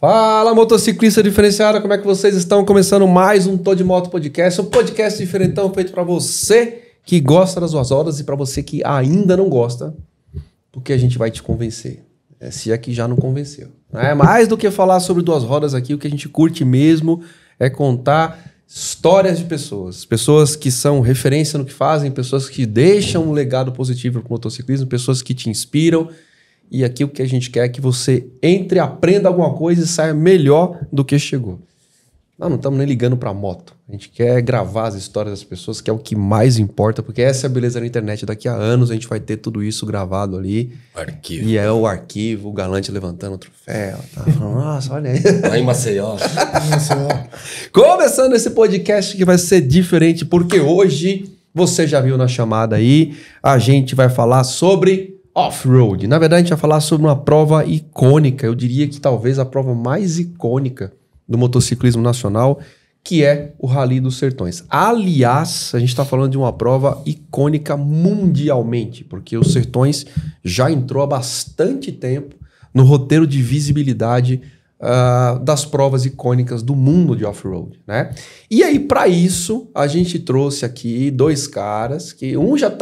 Fala, motociclista diferenciado, como é que vocês estão? Começando mais um Tô de Moto Podcast, um podcast diferentão feito para você que gosta das 2 horas e para você que ainda não gosta, porque a gente vai te convencer, se é que já não convenceu. É mais do que falar sobre 2 rodas aqui, o que a gente curte mesmo é contar histórias de pessoas que são referência no que fazem, pessoas que deixam um legado positivo para o motociclismo, pessoas que te inspiram. E aqui o que a gente quer é que você entre, aprenda alguma coisa e saia melhor do que chegou. Não estamos nem ligando para moto. A gente quer gravar as histórias das pessoas, que é o que mais importa, porque essa é a beleza da internet. Daqui a anos a gente vai ter tudo isso gravado ali. Arquivo. E é o arquivo, o galante levantando o troféu. Tá falando, nossa, olha aí. Lá em Maceió. Começando esse podcast que vai ser diferente, porque hoje, você já viu na chamada aí, a gente vai falar sobre off-road. Na verdade, a gente vai falar sobre uma prova icônica. Eu diria que talvez a prova mais icônica do motociclismo nacional, que é o Rally dos Sertões. Aliás, a gente está falando de uma prova icônica mundialmente, porque os Sertões já entrou há bastante tempo no roteiro de visibilidade das provas icônicas do mundo de off-road, né? E aí, para isso, a gente trouxe aqui 2 caras, que um já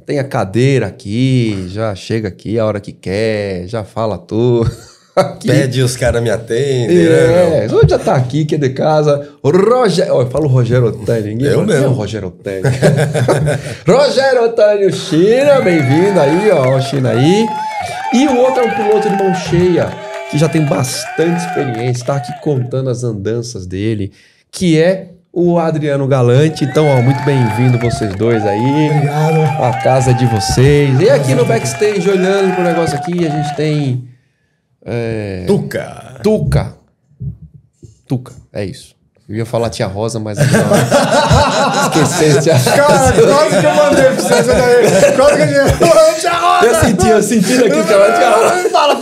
tem a cadeira aqui, já chega aqui a hora que quer, já fala tudo. Aqui. Pede e os caras me atendem. Um já tá aqui, que é de casa. Eu falo Rogério Otânio. Ninguém eu mesmo. Rogério Otânio. Rogério Otânio, China, bem-vindo aí, ó, China aí. E o outro é um piloto de mão cheia, que já tem bastante experiência, tá aqui contando as andanças dele, que é o Adriano Galante. Então, ó, muito bem-vindo vocês dois aí. Obrigado. A casa de vocês. E aqui no backstage, olhando pro negócio aqui, a gente tem... Tuca, é isso. Eu ia falar tia Rosa, mas não. Esqueci tia Rosa. Cara, quase que eu mandei pra você essa daí. Quase que tia Rosa. Eu senti aqui que ela tia Rosa. Fala.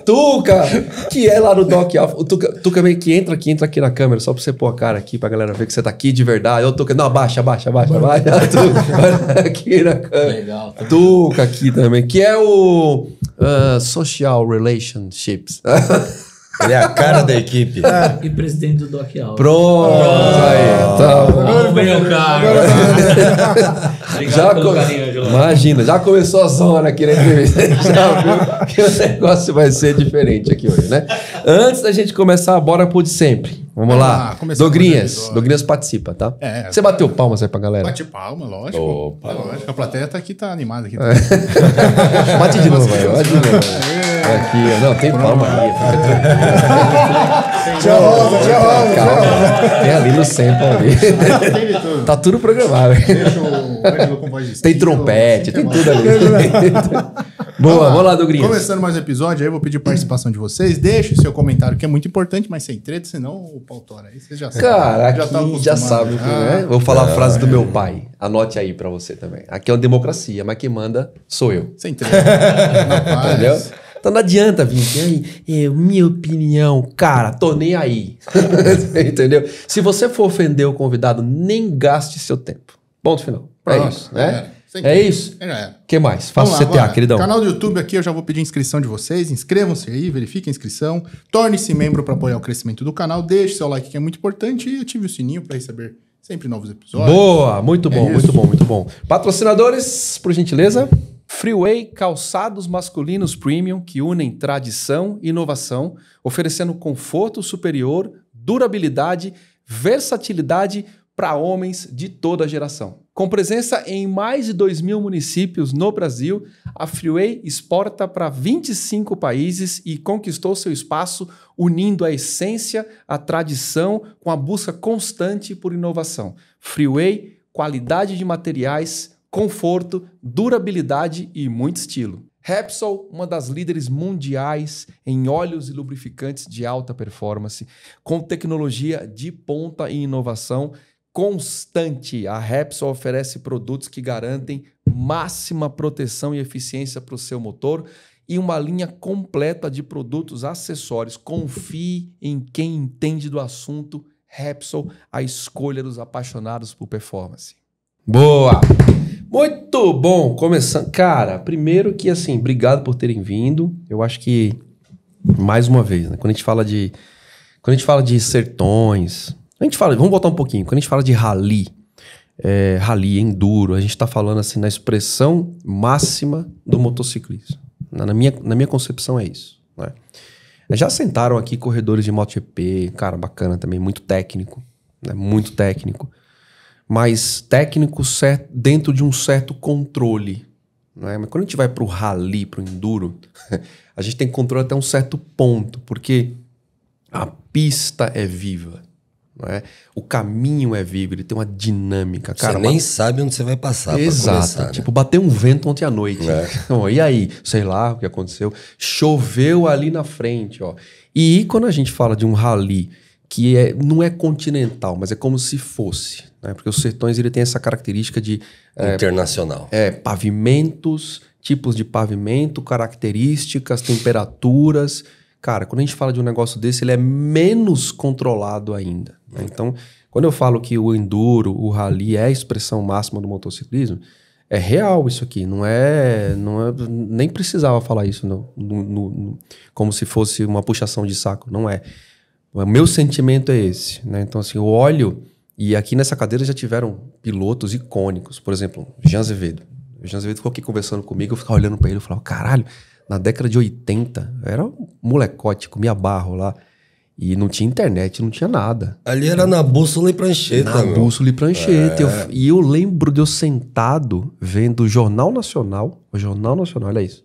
Tuca, que é lá no Doc Alpha. O Tuca meio que entra aqui na câmera, só pra você pôr a cara aqui, pra galera ver que você tá aqui de verdade. Ô, Tuca, não, abaixa. Tuca, aqui na câmera. Legal. Tuca aqui também, que é o Social Relationships. Ele é a cara da equipe. E presidente do Doc Alpha. Pronto, aí. Tá. Vamos ver o cara. Obrigado pelo carinho, Angelo. Imagina, já começou a zona aqui na entrevista. Já viu que o negócio vai ser diferente aqui hoje, né? Antes da gente começar, bora pro de sempre. Vamos lá. Dogrinhas participa, tá? Você bateu palmas aí pra galera? Bate palma, lógico. Opa. Lógico. A plateia tá aqui, tá animada aqui. Bate de novo aí, Aqui, não, tem palma aí. Tia Rosa. Calma. Tem ali no centro ali. Tá tudo programado. Deixa o Ângelo com voz de estilo. Tem trompete, tem tudo ali. Boa, vamos lá, Dogrinhas. Começando mais um episódio, aí eu vou pedir participação de vocês. Deixe o seu comentário, que é muito importante, mas sem treta, senão o pau tora aí. Vocês já sabem. Cara, aqui já sabe, né? Vou falar a frase do meu pai. Anote aí pra você também. Aqui é uma democracia, mas quem manda sou eu. Sem treta. Entendeu? Então não adianta vir aqui, minha opinião, cara, tô nem aí. Entendeu? Se você for ofender o convidado, nem gaste seu tempo. Ponto final. Pronto, é isso, né? É isso? O que mais? Faça CTA, queridão. Canal do YouTube aqui, eu já vou pedir inscrição de vocês. Inscrevam-se aí, verifiquem a inscrição. Torne-se membro para apoiar o crescimento do canal. Deixe seu like, que é muito importante. E ative o sininho para receber sempre novos episódios. Boa, muito bom. Patrocinadores, por gentileza. Freeway, calçados masculinos premium que unem tradição e inovação, oferecendo conforto superior, durabilidade, versatilidade para homens de toda a geração. Com presença em mais de 2.000 municípios no Brasil, a Freeway exporta para 25 países e conquistou seu espaço unindo a essência, a tradição com a busca constante por inovação. Freeway, qualidade de materiais, conforto, durabilidade e muito estilo. Repsol, uma das líderes mundiais em óleos e lubrificantes de alta performance, com tecnologia de ponta e inovação constante. A Repsol oferece produtos que garantem máxima proteção e eficiência para o seu motor e uma linha completa de produtos acessórios. Confie em quem entende do assunto. Repsol, a escolha dos apaixonados por performance. Boa! Muito bom, começando. Cara, primeiro que assim, obrigado por terem vindo. Eu acho que, mais uma vez, né? Quando a gente fala de sertões, vamos voltar um pouquinho. Quando a gente fala de rally, enduro, a gente tá falando assim na expressão máxima do motociclismo. Na minha concepção é isso, né? Já sentaram aqui corredores de MotoGP, cara, bacana também, muito técnico, né? Muito técnico. Mas técnico dentro de um certo controle, né? Mas quando a gente vai pro rally, pro enduro, a gente tem controle até um certo ponto, porque a pista é viva, não é? O caminho é vivo, ele tem uma dinâmica. Cara, você nem sabe onde você vai passar. Exato. Pra começar, né? Tipo, bateu um vento ontem à noite. Bom, e aí? Sei lá o que aconteceu. Choveu ali na frente, ó. E quando a gente fala de um rally que não é continental, mas é como se fosse, né? Porque os sertões ele tem essa característica de... internacional. Pavimentos, tipos de pavimento, características, temperaturas. Cara, quando a gente fala de um negócio desse, ele é menos controlado ainda, né? Então, quando eu falo que o enduro, o rally é a expressão máxima do motociclismo, é real isso aqui. Nem precisava falar isso como se fosse uma puxação de saco. Não é. O meu sentimento é esse, né? Então, assim, eu olho, e aqui nessa cadeira já tiveram pilotos icônicos. Por exemplo, Jean Azevedo. O Jean Azevedo ficou aqui conversando comigo, eu ficava olhando pra ele e falava, caralho, na década de 80, eu era um molecote, comia barro lá. E não tinha internet, não tinha nada. Ali era na bússola e prancheta. Na bússola e prancheta. E eu lembro de eu sentado vendo o Jornal Nacional, olha isso,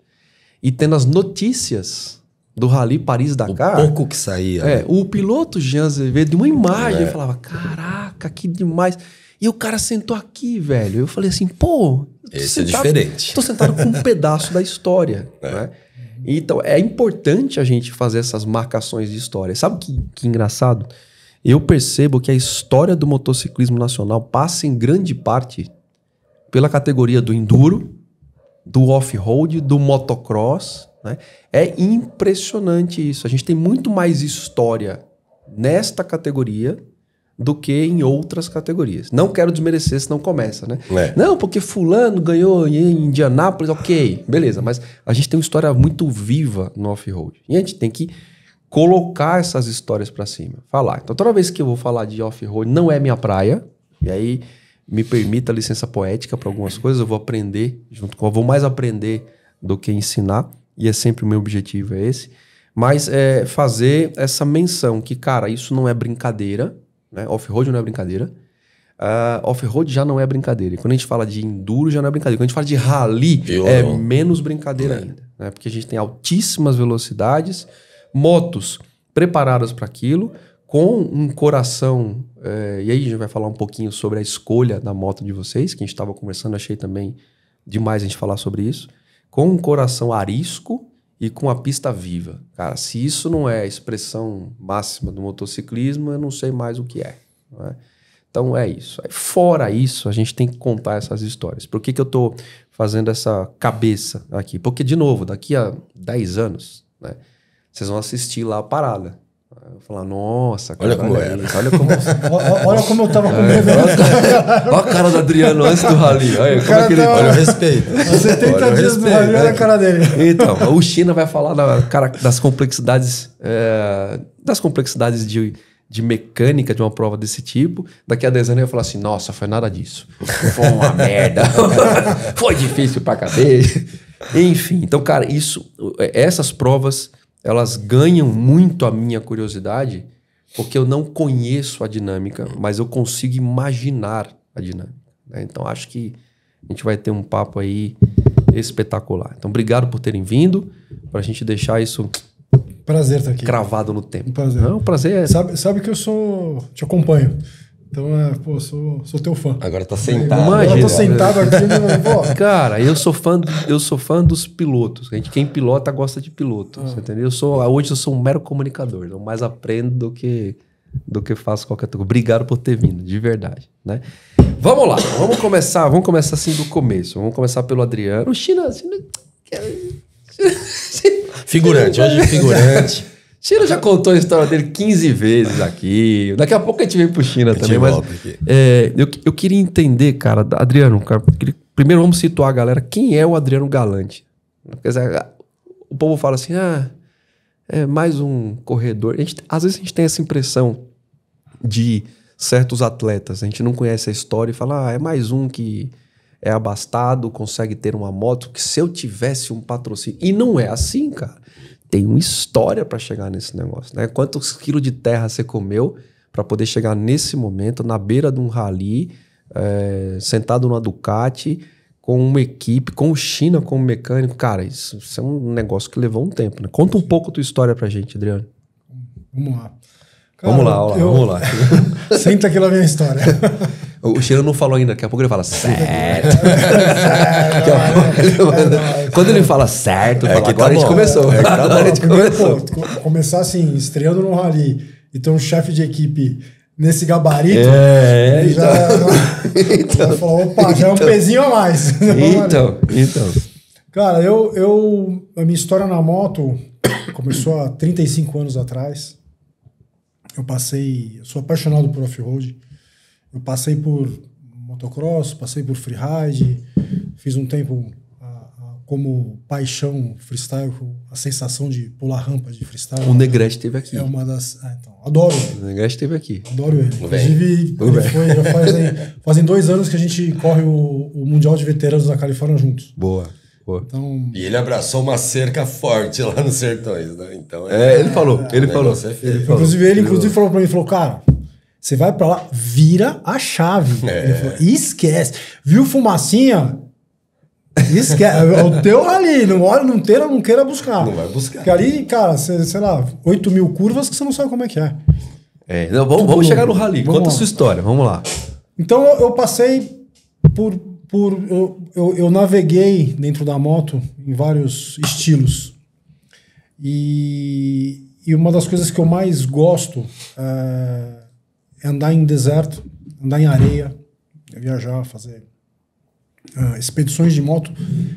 e tendo as notícias do Rally Paris-Dakar. O pouco que saía. O piloto Jean Azevedo, de uma imagem, eu falava, caraca, que demais. E o cara sentou aqui, velho. Eu falei assim, pô... Esse é diferente. Tô sentado com um pedaço da história, né? Então, é importante a gente fazer essas marcações de história. Sabe que engraçado? Eu percebo que a história do motociclismo nacional passa em grande parte pela categoria do enduro, do off-road, do motocross, né? É impressionante isso. A gente tem muito mais história nesta categoria do que em outras categorias. Não quero desmerecer, senão começa, né? Não, porque fulano ganhou em Indianápolis, ok, beleza. Mas a gente tem uma história muito viva no off-road. E a gente tem que colocar essas histórias pra cima. Falar. Então, toda vez que eu vou falar de off-road, não é minha praia. E aí, me permita a licença poética para algumas coisas. Eu vou aprender, eu vou mais aprender do que ensinar. E é sempre o meu objetivo, é esse. Mas fazer essa menção que, cara, isso não é brincadeira. Né? Off-road não é brincadeira. Off-road já não é brincadeira. E quando a gente fala de enduro, já não é brincadeira. Quando a gente fala de rally, é menos brincadeira ainda. Né? Porque a gente tem altíssimas velocidades, motos preparadas para aquilo, com um coração... e aí a gente vai falar um pouquinho sobre a escolha da moto de vocês, que a gente estava conversando, achei também demais a gente falar sobre isso. Com um coração arisco e com a pista viva. Cara, se isso não é a expressão máxima do motociclismo, eu não sei mais o que é. Não é? Então é isso. Fora isso, a gente tem que contar essas histórias. Por que eu tô fazendo essa cabeça aqui? Porque, de novo, daqui a 10 anos, né, vocês vão assistir lá a parada. Eu vou falar, nossa, cara, olha como era. Olha como... olha como eu tava com medo. Olha a cara do Adriano antes do rally. Olha o respeito. Há 70 dias no rally, olha a cara dele. Então, o China vai falar das complexidades de mecânica de uma prova desse tipo. Daqui a 10 anos eu ia falar assim, nossa, foi nada disso. Foi uma merda. Foi difícil pra cadeia. Enfim, então, cara, essas provas... elas ganham muito a minha curiosidade porque eu não conheço a dinâmica, mas eu consigo imaginar a dinâmica. Né? Então, acho que a gente vai ter um papo aí espetacular. Então, obrigado por terem vindo, para a gente deixar isso prazer estar aqui. Cravado no tempo. Prazer. Não, prazer é... Sabe que eu te acompanho. Então, sou teu fã. Agora tá sentado. Agora eu tô sentado aqui. Cara, eu sou fã dos pilotos. Quem pilota gosta de piloto. Você entendeu? Hoje eu sou um mero comunicador. Eu mais aprendo do que faço qualquer coisa. Obrigado por ter vindo, de verdade. Né? Vamos lá, vamos começar assim do começo. Vamos começar pelo Adriano. O China... Figurante, hoje figurante. China já contou a história dele 15 vezes aqui. Daqui a pouco a gente vem pro China também. Mas eu queria entender, cara, Adriano, cara, primeiro vamos situar a galera. Quem é o Adriano Galante? Quer dizer, o povo fala assim, é mais um corredor. Às vezes a gente tem essa impressão de certos atletas. A gente não conhece a história e fala, é mais um que é abastado, consegue ter uma moto, que se eu tivesse um patrocínio... E não é assim, cara. Tem uma história para chegar nesse negócio, né? Quantos quilos de terra você comeu para poder chegar nesse momento, na beira de um rally, sentado numa Ducati, com uma equipe, com o China como mecânico. Cara, isso é um negócio que levou um tempo, né? Conta um pouco a tua história pra gente, Adriano. Vamos lá. Cara, vamos lá. Senta que lá vem a história. O China não falou ainda, daqui a pouco ele fala certo. Quando ele fala certo, fala, agora a gente começou. Agora a gente começou. Começar assim, estreando no rally e ter um chefe de equipe nesse gabarito, já falou, opa, já é um pezinho a mais. Então. Cara, a minha história na moto começou há 35 anos atrás. Eu sou apaixonado por off-road. Eu passei por motocross, passei por freeride, fiz um tempo como paixão freestyle, a sensação de pular rampa de freestyle. O Negrete esteve aqui. É uma das... então, adoro ele. O Negrete esteve aqui. Adoro ele. Inclusive, fazem 2 anos que a gente corre o Mundial de Veteranos na Califórnia juntos. Boa. Então, E ele abraçou uma cerca forte lá nos Sertões, né? Então, ele falou. Inclusive, ele falou pra mim, cara, você vai pra lá, vira a chave. Ele falou, esquece. Viu fumacinha? Esquece. É o teu ali. Não queira buscar. Não vai buscar. Porque ali, cara, sei lá, 8 mil curvas que você não sabe como é que é. Vamos chegar no rally. Conta a sua história. Vamos lá. Então, eu passei eu naveguei dentro da moto em vários estilos. E uma das coisas que eu mais gosto é andar em deserto, andar em areia, viajar, fazer expedições de moto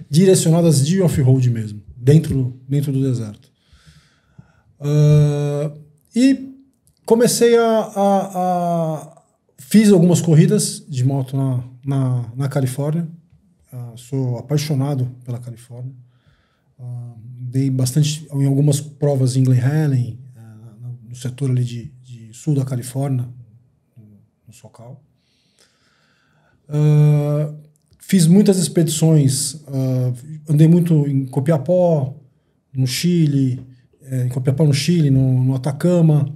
direcionadas de off-road mesmo, dentro do deserto. E comecei fiz algumas corridas de moto na Califórnia. Sou apaixonado pela Califórnia. Dei bastante em algumas provas em Glen Helen, no setor ali de sul da Califórnia, no Socal. Fiz muitas expedições, andei muito em Copiapó, no Chile, no Atacama.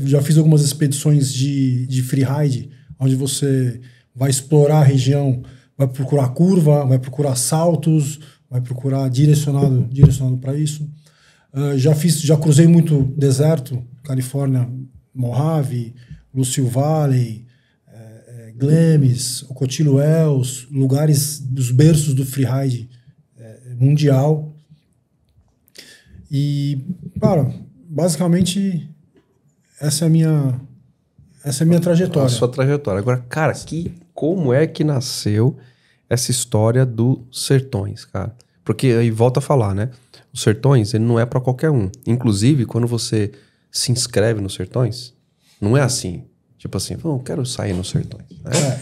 Já fiz algumas expedições de freeride, onde você vai explorar a região, vai procurar curva, vai procurar saltos, vai procurar direcionado para isso. Já cruzei muito deserto, Califórnia, Mojave, Lucille Valley, Glamis, Ocotillo Wells, lugares dos berços do freeride mundial. E, cara, basicamente essa é a minha trajetória. A sua trajetória. Agora, cara, como é que nasceu essa história do Sertões, cara? Porque aí volta a falar, né? O Sertões, ele não é pra qualquer um. Inclusive, quando você se inscreve no Sertões, não é assim. Tipo assim, eu quero sair no Sertões.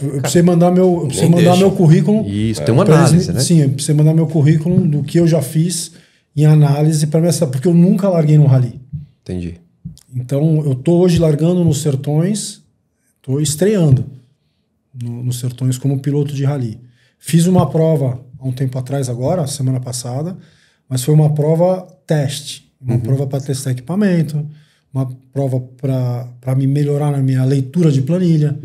Eu precisei mandar meu currículo. Isso, tem uma análise, né? Sim, eu precisei mandar meu currículo do que eu já fiz em análise para mostrar, porque eu nunca larguei no rally. Entendi. Então, eu tô hoje largando nos Sertões, tô estreando nos Sertões como piloto de rally. Fiz uma prova há um tempo atrás agora, semana passada, mas foi uma prova teste, uma prova para testar equipamento, uma prova para me melhorar na minha leitura de planilha,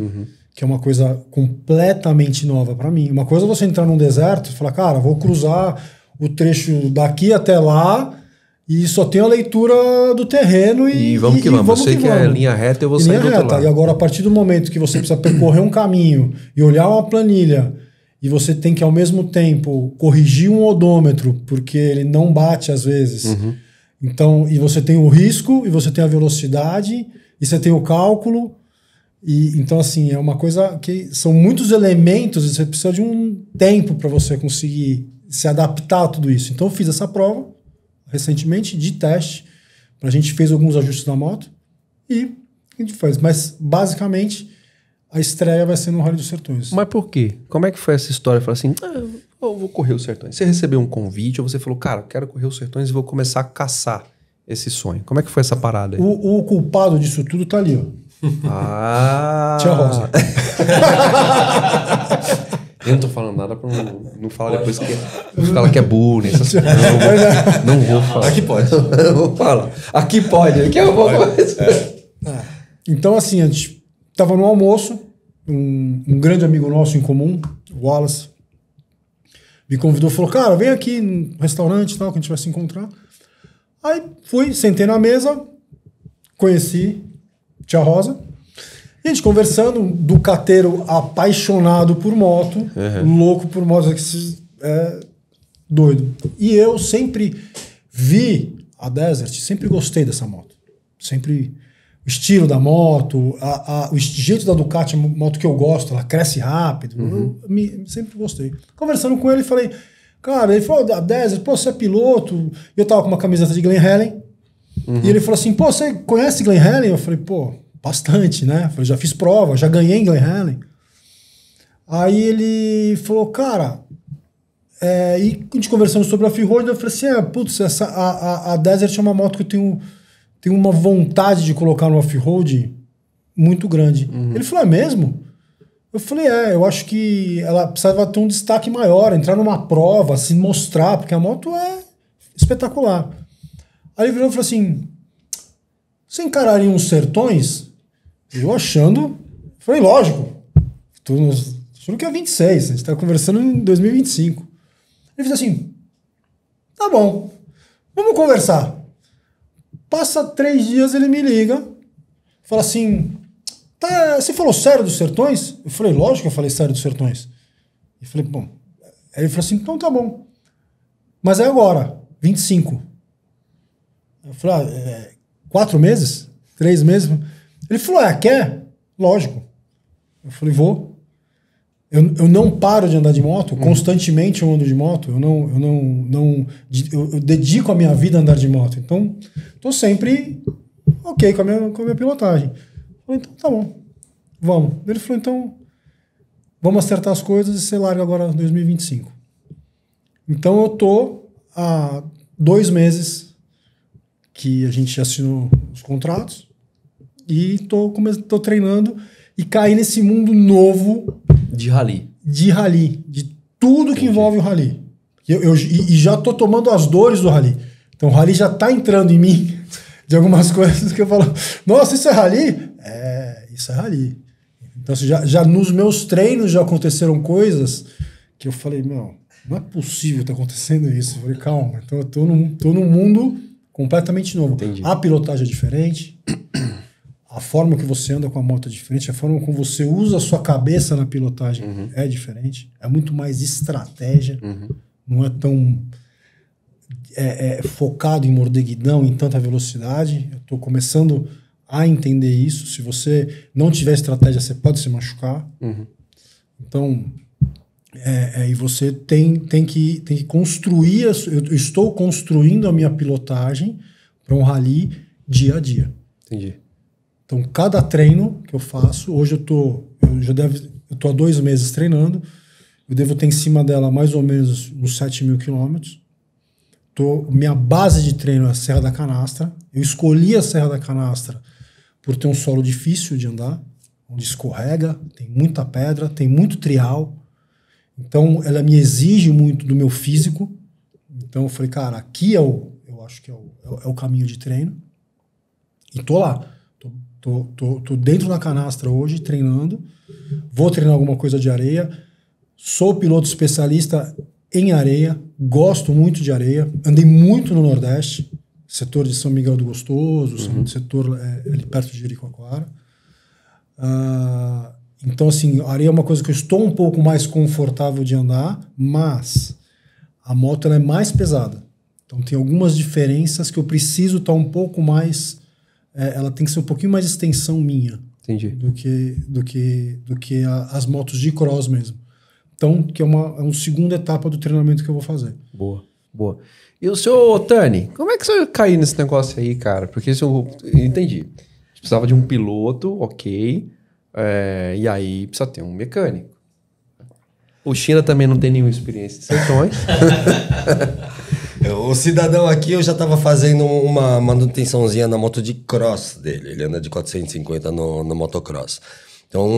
que é uma coisa completamente nova para mim. Uma coisa é você entrar num deserto e falar, cara, vou cruzar o trecho daqui até lá e só tem a leitura do terreno e vamos que vamos. Eu sei que é linha reta, eu vou sair do outro lado. E agora, a partir do momento que você precisa percorrer um caminho e olhar uma planilha e você tem que, ao mesmo tempo, corrigir um odômetro, porque ele não bate às vezes. Então, e você tem o risco, e você tem a velocidade, e você tem o cálculo. Então, assim, é uma coisa que são muitos elementos e você precisa de um tempo para você conseguir se adaptar a tudo isso. Então, eu fiz essa prova recentemente de teste. A gente fez alguns ajustes na moto e a gente faz. Mas, basicamente, a estreia vai ser no Rally dos Sertões. Mas por quê? Como é que foi essa história? Falar assim, eu vou correr os Sertões. Você recebeu um convite ou você falou, cara, eu quero correr os Sertões e vou começar a caçar esse sonho. Como é que foi essa parada aí? O culpado disso tudo tá ali, ó. Tia Rosa. Eu não tô falando nada pra não falar depois que fala que é bullying. Essas coisas. Não vou falar. Aqui pode. Eu vou falar. Aqui pode. Aqui eu vou Então, assim, a gente tava no almoço, um grande amigo nosso em comum, o Wallace, me convidou, falou, cara, vem aqui no restaurante e tal, que a gente vai se encontrar. Aí fui, sentei na mesa, conheci Tia Rosa, e a gente conversando, ducateiro apaixonado por moto, louco por moto, doido. E eu sempre vi a Desert, sempre gostei dessa moto. Sempre o estilo da moto, o jeito da Ducati, a moto que eu gosto, ela cresce rápido. Eu sempre gostei. Conversando com ele, falei, cara, ele falou, a Desert, pô, você é piloto. Eu tava com uma camiseta de Glen Helen. E ele falou assim, pô, você conhece Glen Helen? Eu falei, pô, bastante, né? Eu falei, já fiz prova, já ganhei em Glen Helen. Aí ele falou, cara, e a gente conversando sobre a Freeroad, eu falei assim, putz, a Desert é uma moto que eu tenho uma vontade de colocar no off-road muito grande. Ele falou, é mesmo? Eu falei, eu acho que ela precisava ter um destaque maior, entrar numa prova, se mostrar, porque a moto é espetacular. Aí ele virou e falou assim, você encararia uns Sertões? Eu achando, falei, lógico, achando que é 26, a gente tá conversando em 2025. Ele fez assim, tá bom, vamos conversar. Passa 3 dias, ele me liga, fala assim, tá, você falou sério dos Sertões? Eu falei, lógico que eu falei sério dos Sertões. Eu falei, bom. Aí ele falou assim, então tá bom. Mas é agora, 25. Eu falei, 4 meses? 3 meses? Ele falou, quer? Lógico. Eu falei, vou. Eu não paro de andar de moto, constantemente eu ando de moto, eu dedico a minha vida a andar de moto. Então, tô sempre ok com a minha pilotagem. Eu falei, então tá bom, vamos. Ele falou, então, vamos acertar as coisas e você larga agora em 2025. Então eu tô há 2 meses que a gente assinou os contratos e tô treinando e caí nesse mundo novo de rally. De tudo que envolve o rally. E já tô tomando as dores do rally. Então o rally já tá entrando em mim de algumas coisas que eu falo, nossa, isso é rally? Isso é rally. Então já nos meus treinos já aconteceram coisas que eu falei, não é possível tá acontecendo isso. Eu falei, calma. Então eu tô num mundo completamente novo. Entendi. A pilotagem é diferente. A forma que você anda com a moto é diferente, a forma como você usa a sua cabeça na pilotagem é diferente. É muito mais estratégia, não é tão focado em mordeguidão, em tanta velocidade. Eu estou começando a entender isso. Se você não tiver estratégia, você pode se machucar. Então, e você tem que construir. Eu estou construindo a minha pilotagem para um rally dia a dia. Entendi. Então, cada treino que eu faço, hoje eu tô há 2 meses treinando, eu devo ter em cima dela mais ou menos uns 7.000 quilômetros. Minha base de treino é a Serra da Canastra. Eu escolhi a Serra da Canastra por ter um solo difícil de andar, onde escorrega, tem muita pedra, tem muito trial. Então, ela me exige muito do meu físico. Então, eu falei, cara, aqui eu acho que é o caminho de treino. E tô lá. Tô dentro da canastra hoje, treinando. Vou treinar alguma coisa de areia. Sou piloto especialista em areia. Gosto muito de areia. Andei muito no Nordeste. Setor de São Miguel do Gostoso, setor ali perto de Jericoacoara. Então, assim, a areia é uma coisa que eu estou um pouco mais confortável de andar, mas a moto ela é mais pesada. Então, tem algumas diferenças que eu preciso estar um pouco mais... ela tem que ser um pouquinho mais extensão minha. Entendi. Do que as motos de cross mesmo. Então, que é uma segunda etapa do treinamento que eu vou fazer. Boa. E o senhor Tani, como é que você caiu nesse negócio aí, cara? Porque eu entendi. Precisava de um piloto, ok. E aí precisa ter um mecânico. O China também não tem nenhuma experiência de sertões. O cidadão aqui, eu já tava fazendo uma manutençãozinha na moto de cross dele. Ele anda de 450 no motocross. Então,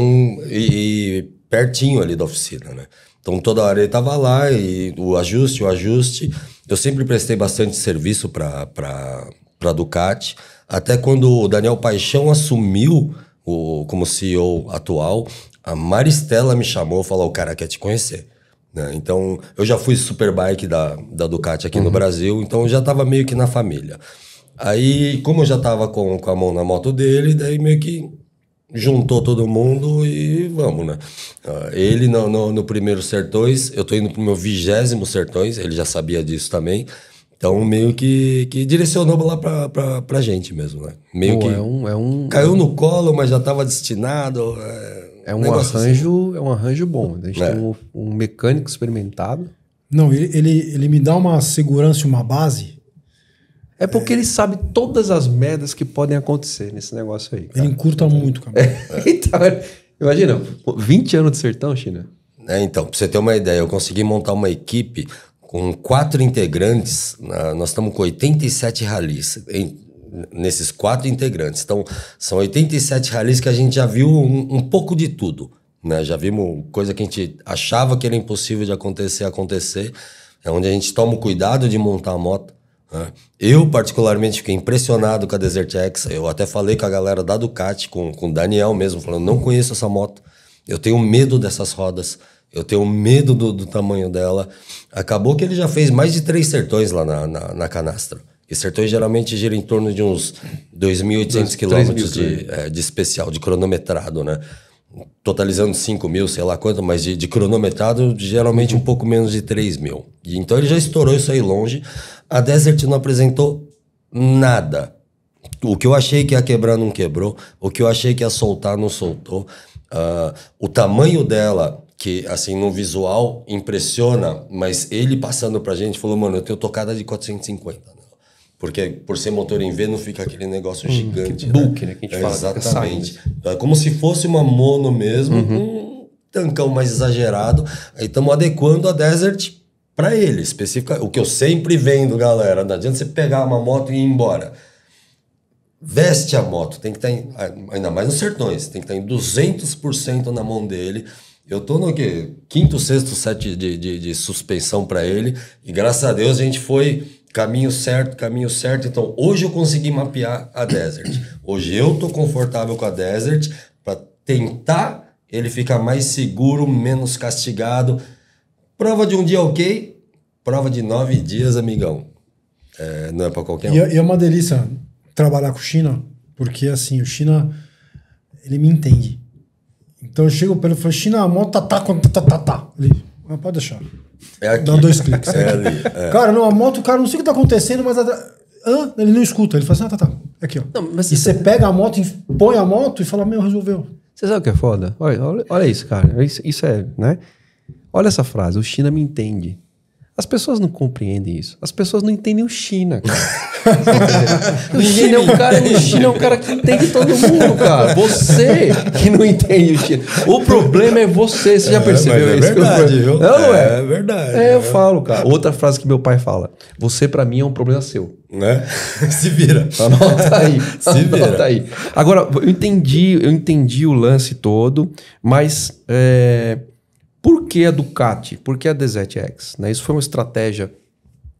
e pertinho ali da oficina, né? Então, toda hora ele tava lá e o ajuste. Eu sempre prestei bastante serviço pra Ducati. Até quando o Daniel Paixão assumiu como CEO atual, a Maristela me chamou e falou, o cara quer te conhecer. Né? Então, eu já fui Superbike da Ducati aqui no Brasil, então eu já tava meio que na família. Aí, como eu já tava com a mão na moto dele, daí meio que juntou todo mundo e vamos, né? Ele no primeiro Sertões, eu tô indo pro meu 20º Sertões, ele já sabia disso também. Então, meio que direcionou lá pra gente mesmo, né? Meio que caiu no colo, mas já tava destinado. É um arranjo bom. A gente tem um mecânico experimentado. Não, ele me dá uma segurança e uma base. É porque ele sabe todas as merdas que podem acontecer nesse negócio aí. Cara. Ele encurta muito, cara. Então, imagina, 20 anos de sertão, China. Então, pra você ter uma ideia, eu consegui montar uma equipe com 4 integrantes. Nós estamos com 87 ralis nesses 4 integrantes. Então, são 87 ralis que a gente já viu um pouco de tudo. Né? Já vimos coisa que a gente achava que era impossível de acontecer. É onde a gente toma o cuidado de montar a moto. Eu, particularmente, fiquei impressionado com a Desert X. Eu até falei com a galera da Ducati, com o Daniel mesmo, falando, não conheço essa moto. Eu tenho medo dessas rodas. Eu tenho medo do tamanho dela. Acabou que ele já fez mais de 3 sertões lá na canastra. E sertões geralmente giram em torno de uns 2.800 quilômetros de especial, de cronometrado, né? Totalizando 5.000, sei lá quanto, mas de cronometrado, geralmente um pouco menos de 3.000. E então ele já estourou isso aí longe. A Desert não apresentou nada. O que eu achei que ia quebrar, não quebrou. O que eu achei que ia soltar, não soltou. O tamanho dela, que assim, no visual, impressiona, mas ele passando pra gente, falou, mano, eu tenho tocada de 450, né? Porque por ser motor em V não fica aquele negócio gigante. Bulk, né? Que a gente fala. Exatamente. É como se fosse uma mono mesmo, um tancão mais exagerado. Aí estamos adequando a Desert para ele, específica. O que eu sempre vendo, galera, não adianta você pegar uma moto e ir embora. Veste a moto, tem que estar, ainda mais nos sertões, tem que estar em 200% na mão dele. Eu tô no quê? 5º, 6º set de suspensão para ele. E graças a Deus a gente foi... Caminho certo. Então, hoje eu consegui mapear a Desert. Hoje eu tô confortável com a Desert para tentar ele ficar mais seguro, menos castigado. Prova de um dia ok, prova de 9 dias, amigão. Não é para qualquer um. E é uma delícia trabalhar com o China, porque assim, o China, ele me entende. Então eu chego para ele e falo, China, a moto tá. Ele, pode deixar. É aqui. Dá 2 cliques. É ali. Cara, não, a moto, o cara não sei o que tá acontecendo, mas ele não escuta. Ele fala assim, tá. É aqui, ó. Não, mas e você pega a moto, põe a moto e fala, resolveu. Você sabe o que é foda? Olha isso, cara. Isso é, né? Olha essa frase, o China me entende. As pessoas não compreendem isso. As pessoas não entendem o China, cara. O China é um cara que entende todo mundo, cara. Você que não entende o China. O problema é você já percebeu isso? É verdade, viu? Não é? É verdade. Eu falo, cara. Outra frase que meu pai fala. Você, pra mim, é um problema seu. Né? Se vira. Anota aí. Se vira. Anota aí. Agora, eu entendi o lance todo, mas... Por que a Ducati? Por que a Desert X? Né? Isso foi uma estratégia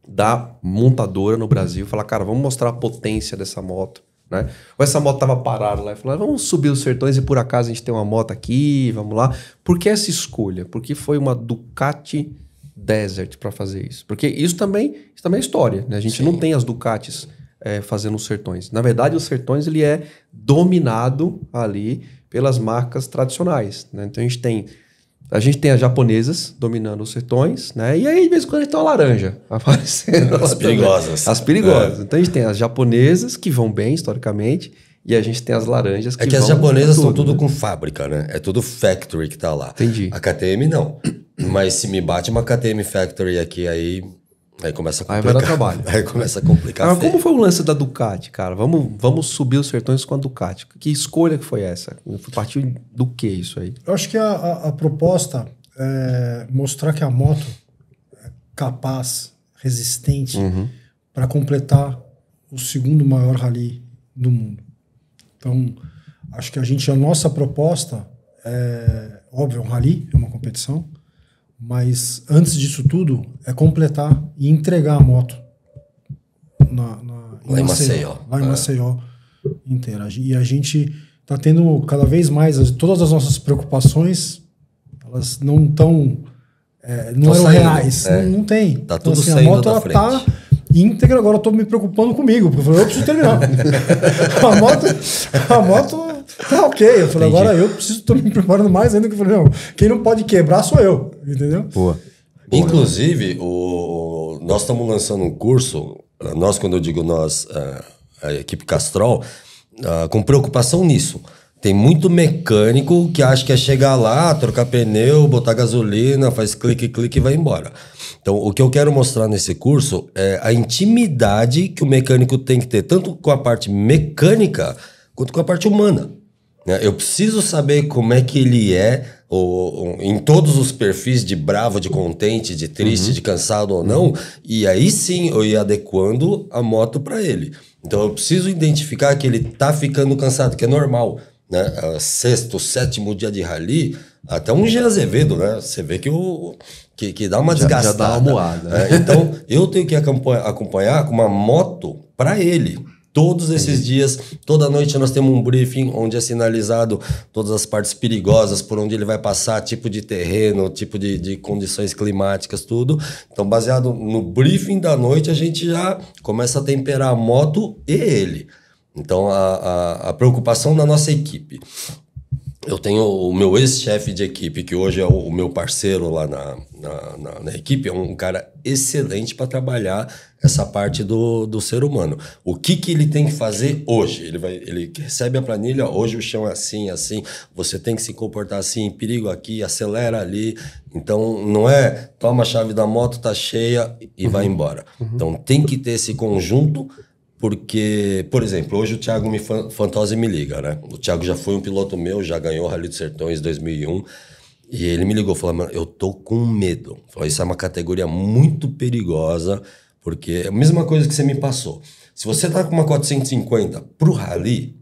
da montadora no Brasil. Falar, cara, vamos mostrar a potência dessa moto. Né? Ou essa moto estava parada lá e falou, vamos subir os sertões e por acaso a gente tem uma moto aqui, vamos lá. Por que essa escolha? Porque foi uma Ducati Desert para fazer isso. Porque isso também é história. Né? A gente não tem as Ducatis fazendo os sertões. Na verdade, os sertões ele é dominado ali pelas marcas tradicionais. Né? Então a gente tem as japonesas dominando os sertões, né? E aí, de vez em quando, a gente tem uma laranja aparecendo. As perigosas. As perigosas. Então, a gente tem as japonesas, que vão bem, historicamente, e a gente tem as laranjas que vão... É que as japonesas estão tudo com fábrica, né? É tudo factory que tá lá. Entendi. A KTM, não. Mas se me bate uma KTM Factory aqui, aí Aí começa a Aí complicar. vai dar trabalho. Aí começa a complicar. Mas feio. como foi o lance da Ducati, cara? Vamos subir os Sertões com a Ducati. Que escolha que foi essa? Partiu do que isso aí? Eu acho que a proposta é mostrar que a moto é capaz, resistente, para completar o segundo maior rally do mundo. Então, acho que a nossa proposta é, óbvio, um rally, é uma competição, mas antes disso tudo é completar e entregar a moto lá em Maceió. Lá em Maceió inteira. E a gente está tendo cada vez mais, todas as nossas preocupações, elas não estão, não eram reais. Não tem. Tá Então, tudo assim, saindo a moto da ela frente. tá íntegra, agora eu tô me preocupando comigo, porque eu falei, eu preciso terminar. a moto tá ok. Eu falei, Entendi. agora eu tô me preparando mais ainda, que eu falei, não, quem não pode quebrar sou eu, entendeu? Boa. Inclusive, nós estamos lançando um curso, nós, quando eu digo nós, a equipe Castrol, com preocupação nisso. Tem muito mecânico que acha que é chegar lá, trocar pneu, botar gasolina, faz clique, clique e vai embora. Então, o que eu quero mostrar nesse curso é a intimidade que o mecânico tem que ter, tanto com a parte mecânica quanto com a parte humana. Eu preciso saber como é que ele é, em todos os perfis de bravo, de contente, de triste, de cansado ou não, e aí sim eu ir adequando a moto para ele. Então eu preciso identificar que ele tá ficando cansado, que é normal, né? Sexto, sétimo dia de rally, até um Jean Azevedo, né? Você vê que dá uma desgastada. Já dá uma moada. Então eu tenho que acompanhar com uma moto para ele. Todos esses dias, toda noite nós temos um briefing onde é sinalizado todas as partes perigosas, por onde ele vai passar, tipo de terreno, tipo de condições climáticas, tudo. Então, baseado no briefing da noite, a gente já começa a temperar a moto e ele. Então, a preocupação da nossa equipe. Eu tenho o meu ex-chefe de equipe, que hoje é o meu parceiro lá na equipe, é um cara excelente para trabalhar essa parte do ser humano. O que ele tem que fazer hoje? Ele recebe a planilha, hoje o chão é assim, assim, você tem que se comportar assim, perigo aqui, acelera ali. Então, não é toma a chave da moto, tá cheia e vai embora. Então, tem que ter esse conjunto. Porque, por exemplo, hoje o Thiago Fantozzi me liga, né? O Thiago já foi um piloto meu, já ganhou o Rally dos Sertões 2001. E ele me ligou, falou, mano, eu tô com medo. Falou, isso é uma categoria muito perigosa, porque é a mesma coisa que você me passou. Se você tá com uma 450 pro Rally,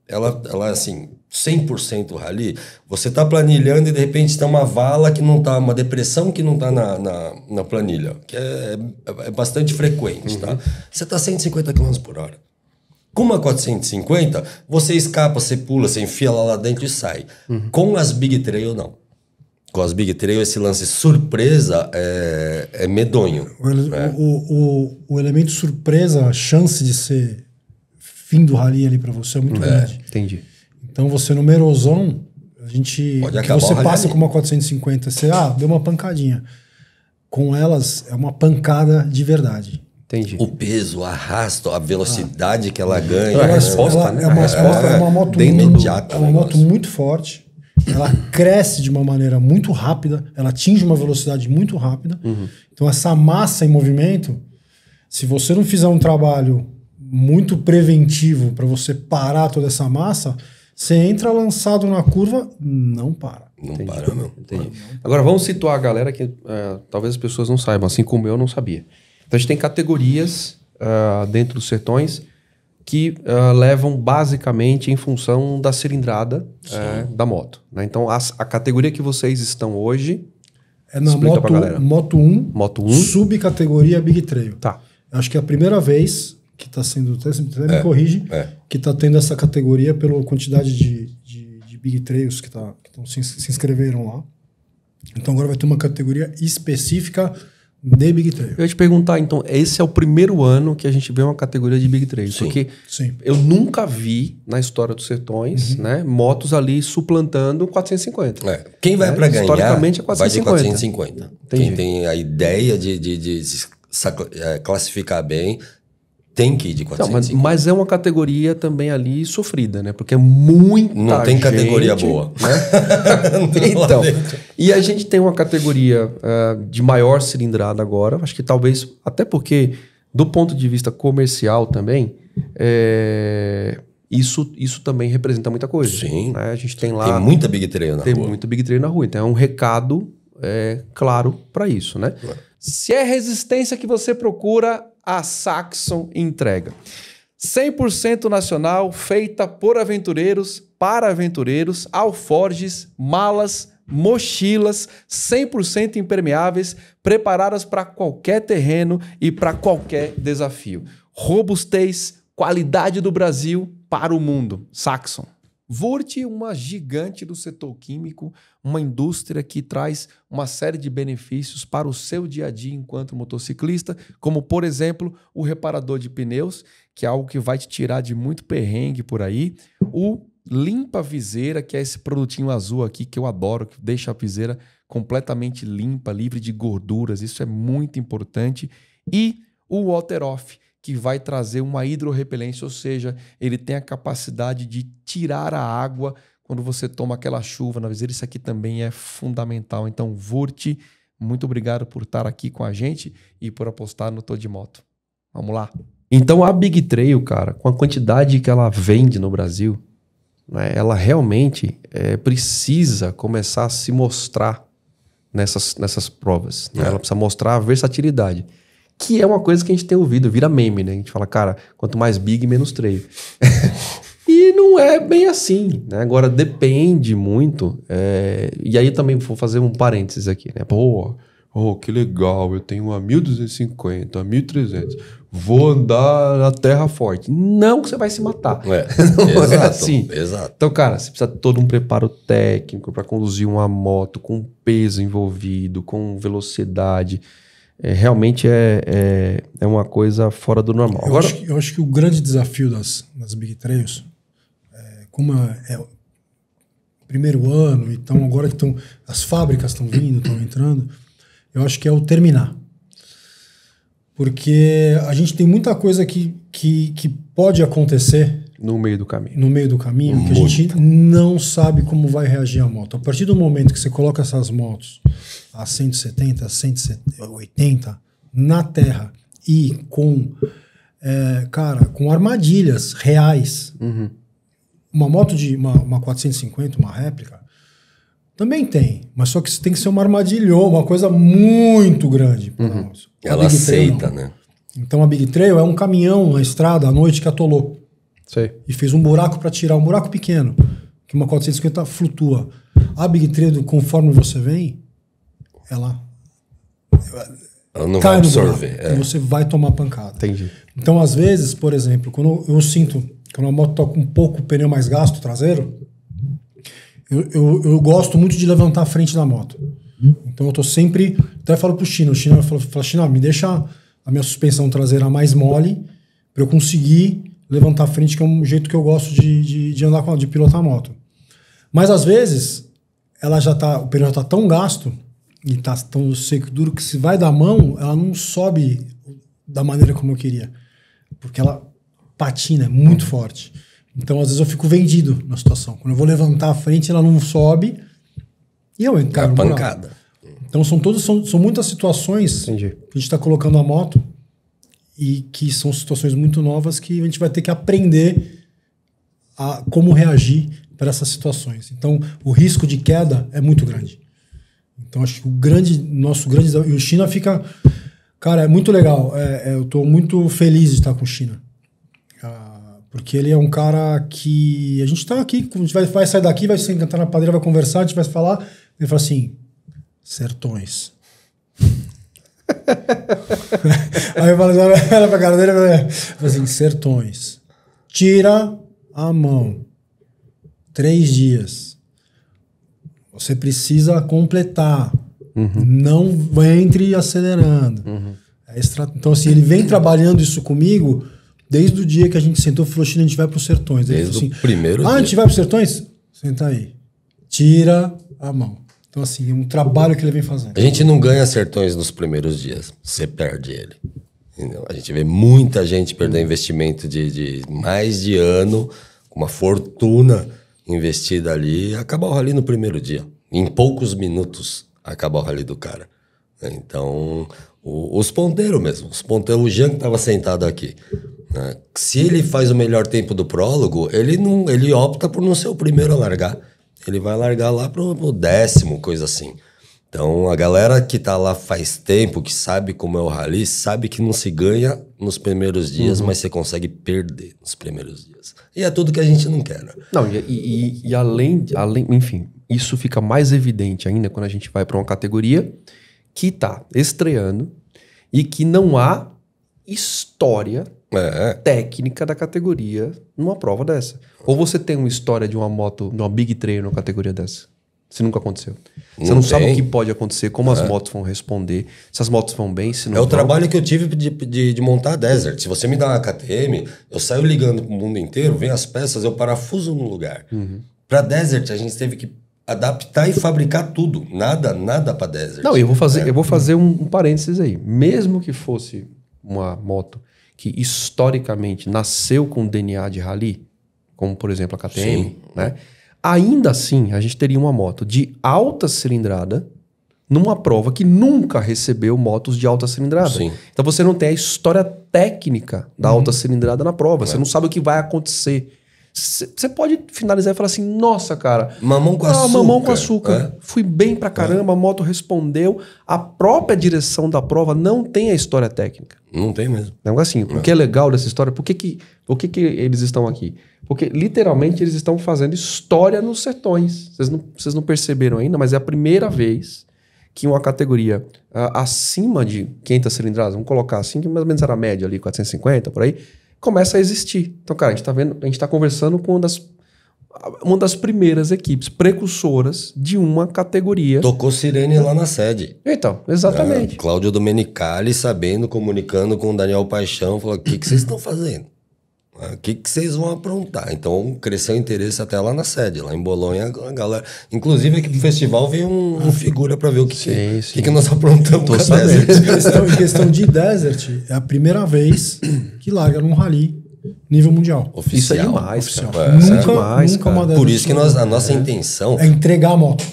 ela é assim, 100% Rally, você tá planilhando e de repente tem uma vala que não tá, uma depressão que não tá na planilha, que é bastante frequente, tá? Você tá 150 km por hora. Com uma 450, você escapa, você pula, você enfia lá dentro e sai. Com as Big Trail, não. Com as Big Trail, esse lance surpresa é medonho. O elemento surpresa, a chance de ser fim do rally ali para você é muito grande. Entendi. Então você no Merozão, que você passa com uma 450, você deu uma pancadinha. Com elas é uma pancada de verdade. Entendi. O peso, o arrasto, a velocidade que ela ganha. A resposta, né? É uma moto imediata. É uma moto muito forte. Ela cresce de uma maneira muito rápida. Ela atinge uma velocidade muito rápida. Então essa massa em movimento, se você não fizer um trabalho muito preventivo para você parar toda essa massa, você entra lançado na curva, não para. Não para, não. Entendi. Agora vamos situar a galera que talvez as pessoas não saibam, assim como eu não sabia. Então a gente tem categorias dentro dos Sertões que levam basicamente em função da cilindrada da moto, né? Então a categoria que vocês estão hoje é na Moto 1, Moto 1, subcategoria Big Trail. Tá. Acho que é a primeira vez que está sendo, até me corrige, que está tendo essa categoria pela quantidade de Big Trails que se inscreveram lá. Então agora vai ter uma categoria específica de Big Trail. Eu ia te perguntar, então, esse é o primeiro ano que a gente vê uma categoria de Big Trail? Sim. Porque Sim. eu nunca vi na história dos Sertões, né, motos ali suplantando 450. Quem vai para ganhar historicamente é vai de 450. Entendi. Quem tem a ideia de classificar bem tem que ir de Não, 450. mas é uma categoria também ali sofrida, né? Porque é muita Não tem categoria boa. Né? Então, e a gente tem uma categoria de maior cilindrada agora. Acho que talvez, até porque, do ponto de vista comercial também, isso também representa muita coisa. Sim. Né? A gente tem lá... Tem muita Big Trail na Tem rua. muito Big Trail na rua. Então é um recado claro para isso, né? Se é resistência que você procura, a Saxon entrega. 100% nacional, feita por aventureiros, para aventureiros, alforjes, malas, mochilas, 100% impermeáveis, preparadas para qualquer terreno e para qualquer desafio. Robustez, qualidade do Brasil para o mundo. Saxon. Wurt, uma gigante do setor químico, uma indústria que traz uma série de benefícios para o seu dia a dia enquanto motociclista, como, por exemplo, o reparador de pneus, que é algo que vai te tirar de muito perrengue por aí, o limpa viseira, que é esse produtinho azul aqui que eu adoro, que deixa a viseira completamente limpa, livre de gorduras, isso é muito importante, e o Water Off, que vai trazer uma hidrorrepelência, ou seja, ele tem a capacidade de tirar a água quando você toma aquela chuva na viseira. Isso aqui também é fundamental. Então, Wurt, muito obrigado por estar aqui com a gente e por apostar no Tô de Moto. Vamos lá. Então, a Big Trail, cara, com a quantidade que ela vende no Brasil, né, ela realmente precisa começar a se mostrar nessas provas. Né? Ela precisa mostrar a versatilidade. Que é uma coisa que a gente tem ouvido, vira meme, né? A gente fala, cara, quanto mais big, menos trail. E não é bem assim, né? Agora, depende muito. E aí também vou fazer um parênteses aqui, né? Pô, que legal, eu tenho uma 1.250, uma 1.300. Vou andar na terra forte. Não que você vai se matar. Não exato, é assim. Exato. Então, cara, você precisa de todo um preparo técnico para conduzir uma moto com peso envolvido, com velocidade. Realmente é uma coisa fora do normal. Eu acho que o grande desafio das Big Trails, como é o primeiro ano, então agora que as fábricas estão vindo, estão entrando, eu acho que é o terminar. Porque a gente tem muita coisa que pode acontecer no meio do caminho. Que a gente não sabe como vai reagir a moto. A partir do momento que você coloca essas motos a 170, 180 na terra e com armadilhas reais. Uhum. Uma moto de uma 450, uma réplica, também tem. Mas só que isso tem que ser uma armadilha, uma coisa muito grande. Uhum. Ela aceita, né? Então a Big Trail é um caminhão na estrada à noite que atolou. Sei. E fez um buraco para tirar, um buraco pequeno, que uma 450 flutua. A Big Trail, conforme você vem, ela não vai absorver. E você vai tomar pancada. Entendi. Então, às vezes, por exemplo, quando eu sinto que uma moto toca um pouco o pneu mais gasto traseiro, eu gosto muito de levantar a frente da moto. Então eu tô sempre... Até falo pro China. O China fala, China, me deixa a minha suspensão traseira mais mole para eu conseguir levantar a frente, que é um jeito que eu gosto de andar de pilotar a moto. Mas às vezes o pneu já tá tão gasto e tá tão seco e duro que se vai dar mão, ela não sobe da maneira como eu queria. Porque ela patina, é muito forte. Então às vezes eu fico vendido na situação. Quando eu vou levantar a frente, ela não sobe e eu encaro pancada. Então são muitas situações que a gente tá colocando a moto e que são situações muito novas que a gente vai ter que aprender a como reagir para essas situações. Então, o risco de queda é muito grande. Então, acho que nosso grande desafio... E o China fica... Cara, é muito legal. Eu estou muito feliz de estar com o China. Porque ele é um cara que... A gente está aqui, a gente vai sair daqui, vai se encantar na padeira, vai conversar, a gente vai falar. Ele fala assim, sertões. Aí eu falo assim, olha pra cara dele e fala assim, sertões. Tira a mão. 3 dias. Você precisa completar. Uhum. Não entre acelerando. Uhum. Então, assim, ele vem trabalhando isso comigo desde o dia que a gente sentou e falou, China, a gente vai pros sertões. Ele desde falou o primeiro dia. A gente vai pros sertões? Senta aí. Tira a mão. Então, assim, é um trabalho que ele vem fazendo. A gente não ganha sertões nos primeiros dias. Você perde ele. Entendeu? A gente vê muita gente perder investimento de mais de ano, com uma fortuna investida ali, e acabar o rally no primeiro dia. Em poucos minutos, acabar o rally do cara. Então, os ponteiros mesmo. Os ponteiros, o Jean que estava sentado aqui. Né? Se ele faz o melhor tempo do prólogo, ele opta por não ser o primeiro a largar. Ele vai largar lá pro 10º, coisa assim. Então, a galera que tá lá faz tempo, que sabe como é o rally, sabe que não se ganha nos primeiros dias, mas você consegue perder nos primeiros dias. E é tudo que a gente não quer, né? Não, e além, enfim, isso fica mais evidente ainda quando a gente vai para uma categoria que tá estreando e que não há história técnica da categoria numa prova dessa. Ou você tem uma história de uma moto, de uma Big Trail numa categoria dessa? Se nunca aconteceu. Você não sabe o que pode acontecer, como as motos vão responder, se as motos vão bem, se não vão. É o trabalho que eu tive de montar a Desert. Se você me dá uma KTM, eu saio ligando pro mundo inteiro, vem as peças, eu parafuso no lugar. Pra Desert, a gente teve que adaptar e fabricar tudo. Nada pra Desert. Não, eu vou fazer um parênteses aí. Mesmo que fosse uma moto que historicamente nasceu com DNA de rally, como por exemplo a KTM, né? Ainda assim, a gente teria uma moto de alta cilindrada numa prova que nunca recebeu motos de alta cilindrada. Sim. Então você não tem a história técnica da alta cilindrada na prova. Você não sabe o que vai acontecer. Você pode finalizar e falar assim, nossa, cara... Mamão com açúcar. Mamão com açúcar. Fui bem pra caramba, a moto respondeu. A própria direção da prova não tem a história técnica. Não tem mesmo. Não é assim. O que é legal dessa história, por que eles estão aqui? Porque, literalmente, eles estão fazendo história nos sertões. Vocês não perceberam ainda, mas é a primeira vez que uma categoria acima de 500 cilindradas, vamos colocar assim, que mais ou menos era a média ali, 450, por aí, começa a existir. Então, cara, a gente tá conversando com uma das primeiras equipes precursoras de uma categoria. Tocou sirene lá na sede. Então, exatamente. Cláudio Domenicali, sabendo, comunicando com o Daniel Paixão, falou, o que vocês estão fazendo? O que vocês vão aprontar? Então, cresceu o interesse até lá na sede, lá em Bolonha, a galera... Inclusive, aqui pro festival veio um figura para ver o que nós aprontamos com a Desert. Em questão de Desert, é a primeira vez que larga num rally nível mundial. Oficial. Isso é demais, Oficial. cara. Nunca, Isso é demais, nunca cara. uma Desert. Por isso que a nossa intenção... É entregar a moto.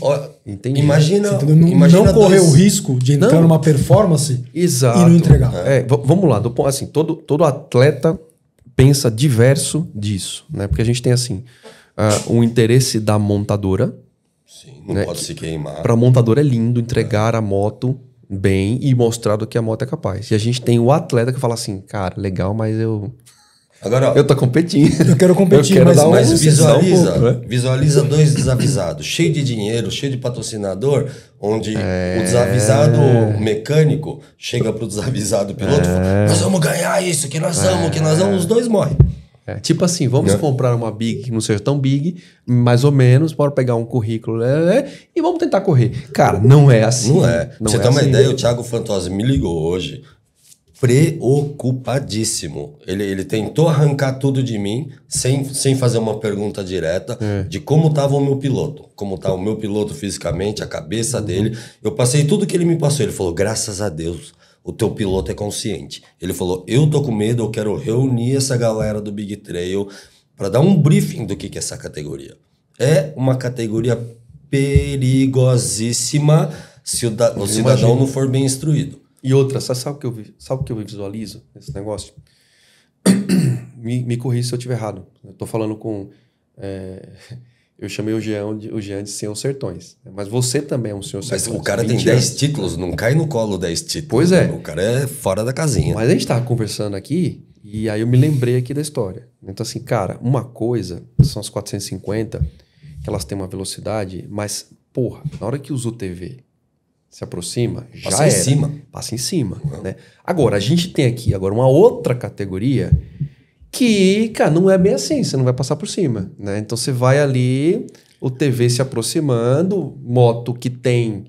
Entendi. Imagina Não correr o risco de entrar numa performance Exato. e não entregar. Vamos lá. Assim, todo atleta pensa diverso disso, né? Porque a gente tem, assim, o interesse da montadora. Sim, não pode se queimar. Para a montadora é lindo entregar a moto bem e mostrar do que a moto é capaz. E a gente tem o atleta que fala assim, cara, legal, mas eu tô competindo. Eu quero competir, mas visualiza. Visualiza dois desavisados, cheio de dinheiro, cheio de patrocinador, onde o desavisado mecânico chega pro desavisado piloto e fala, nós vamos ganhar isso, que nós vamos, os dois morrem. Tipo assim, vamos comprar uma Big que não seja tão big, mais ou menos, para pegar um currículo e vamos tentar correr. Cara, não é assim. Não é. Pra você ter uma ideia, o Thiago Fantosi me ligou hoje, preocupadíssimo. Ele tentou arrancar tudo de mim, sem fazer uma pergunta direta, de como estava o meu piloto. Como está o meu piloto fisicamente, a cabeça dele. Eu passei tudo que ele me passou. Ele falou, graças a Deus, o teu piloto é consciente. Ele falou, eu tô com medo, eu quero reunir essa galera do Big Trail para dar um briefing do que é essa categoria. É uma categoria perigosíssima se o cidadão não for bem instruído. E outra, sabe o que eu visualizo nesse negócio? Me corrija se eu estiver errado. Eu tô falando com... eu chamei o Jean de Senhor Sertões. Mas você também é um Senhor Sertões. Mas o cara tem 10 títulos, não cai no colo 10 títulos. Pois é. O cara é fora da casinha. Mas a gente tava conversando aqui e aí eu me lembrei aqui da história. Então assim, cara, uma coisa são as 450, que elas têm uma velocidade, mas, porra, na hora que usa o TV se aproxima, já passa em cima. Passa em cima. Né? Agora, a gente tem aqui uma outra categoria que, cara, não é bem assim, você não vai passar por cima. Né? Então você vai ali, o TV se aproximando, moto que tem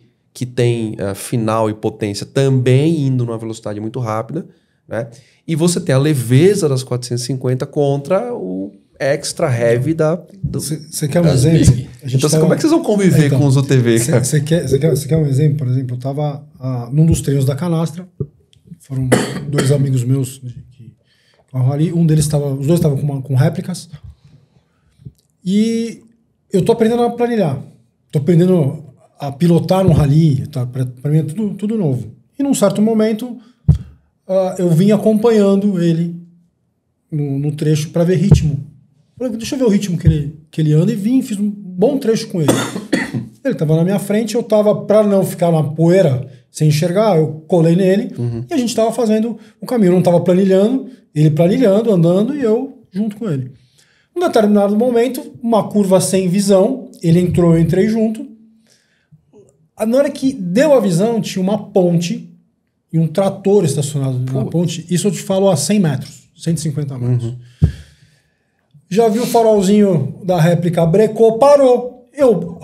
final e potência também indo numa velocidade muito rápida, né? E você tem a leveza das 450 contra o extra heavy da... Você quer um exemplo? Então, como é que vocês vão conviver com os UTV? Você quer um exemplo? Por exemplo, eu estava num dos treinos da Canastra, foram 2 amigos meus que estavam ali. Um deles estava, os dois estavam com réplicas. E eu tô aprendendo a planilhar. Tô aprendendo a pilotar um rally. Tá? Para mim é tudo novo. E num certo momento, eu vim acompanhando ele no trecho para ver ritmo. Falei, deixa eu ver o ritmo que ele anda, e vim, fiz um bom trecho com ele. Ele estava na minha frente, eu estava, para não ficar na poeira sem enxergar, eu colei nele e a gente estava fazendo o caminho. Eu não estava planilhando, ele planilhando, andando, e eu junto com ele. Num determinado momento, uma curva sem visão, ele entrou, eu entrei junto. Na hora que deu a visão, tinha uma ponte e um trator estacionado na ponte. Isso eu te falo a 100 metros, 150 metros. Já vi o farolzinho da réplica, brecou, parou. Eu,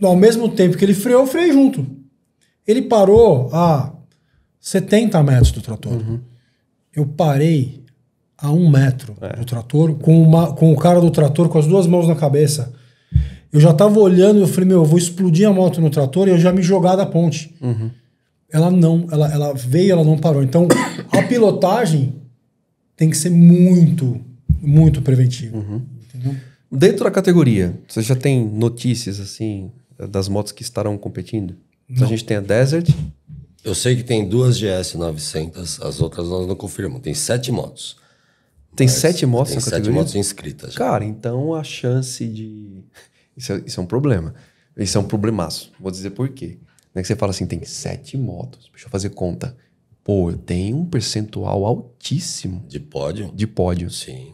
ao mesmo tempo que ele freou, eu freiei junto. Ele parou a 70 metros do trator. Eu parei a 1 metro do trator, com o cara do trator com as 2 mãos na cabeça. Eu já tava olhando e eu falei, eu vou explodir a moto no trator, e eu já me jogar da ponte. Ela veio, ela não parou. Então, a pilotagem tem que ser muito preventiva. Entendeu? Dentro da categoria, você já tem notícias, assim, das motos que estarão competindo? A gente tem a Desert. Eu sei que tem 2 GS 900, as outras nós não confirmamos. Tem 7 motos. Tem 7 motos na categoria? Tem 7 motos inscritas. Já. Cara, então a chance de... Isso é um problema. Isso é um problemaço. Vou dizer por quê. Não é que você fala assim, tem 7 motos. Deixa eu fazer conta. Pô, eu tenho um percentual altíssimo. De pódio? De pódio. Sim.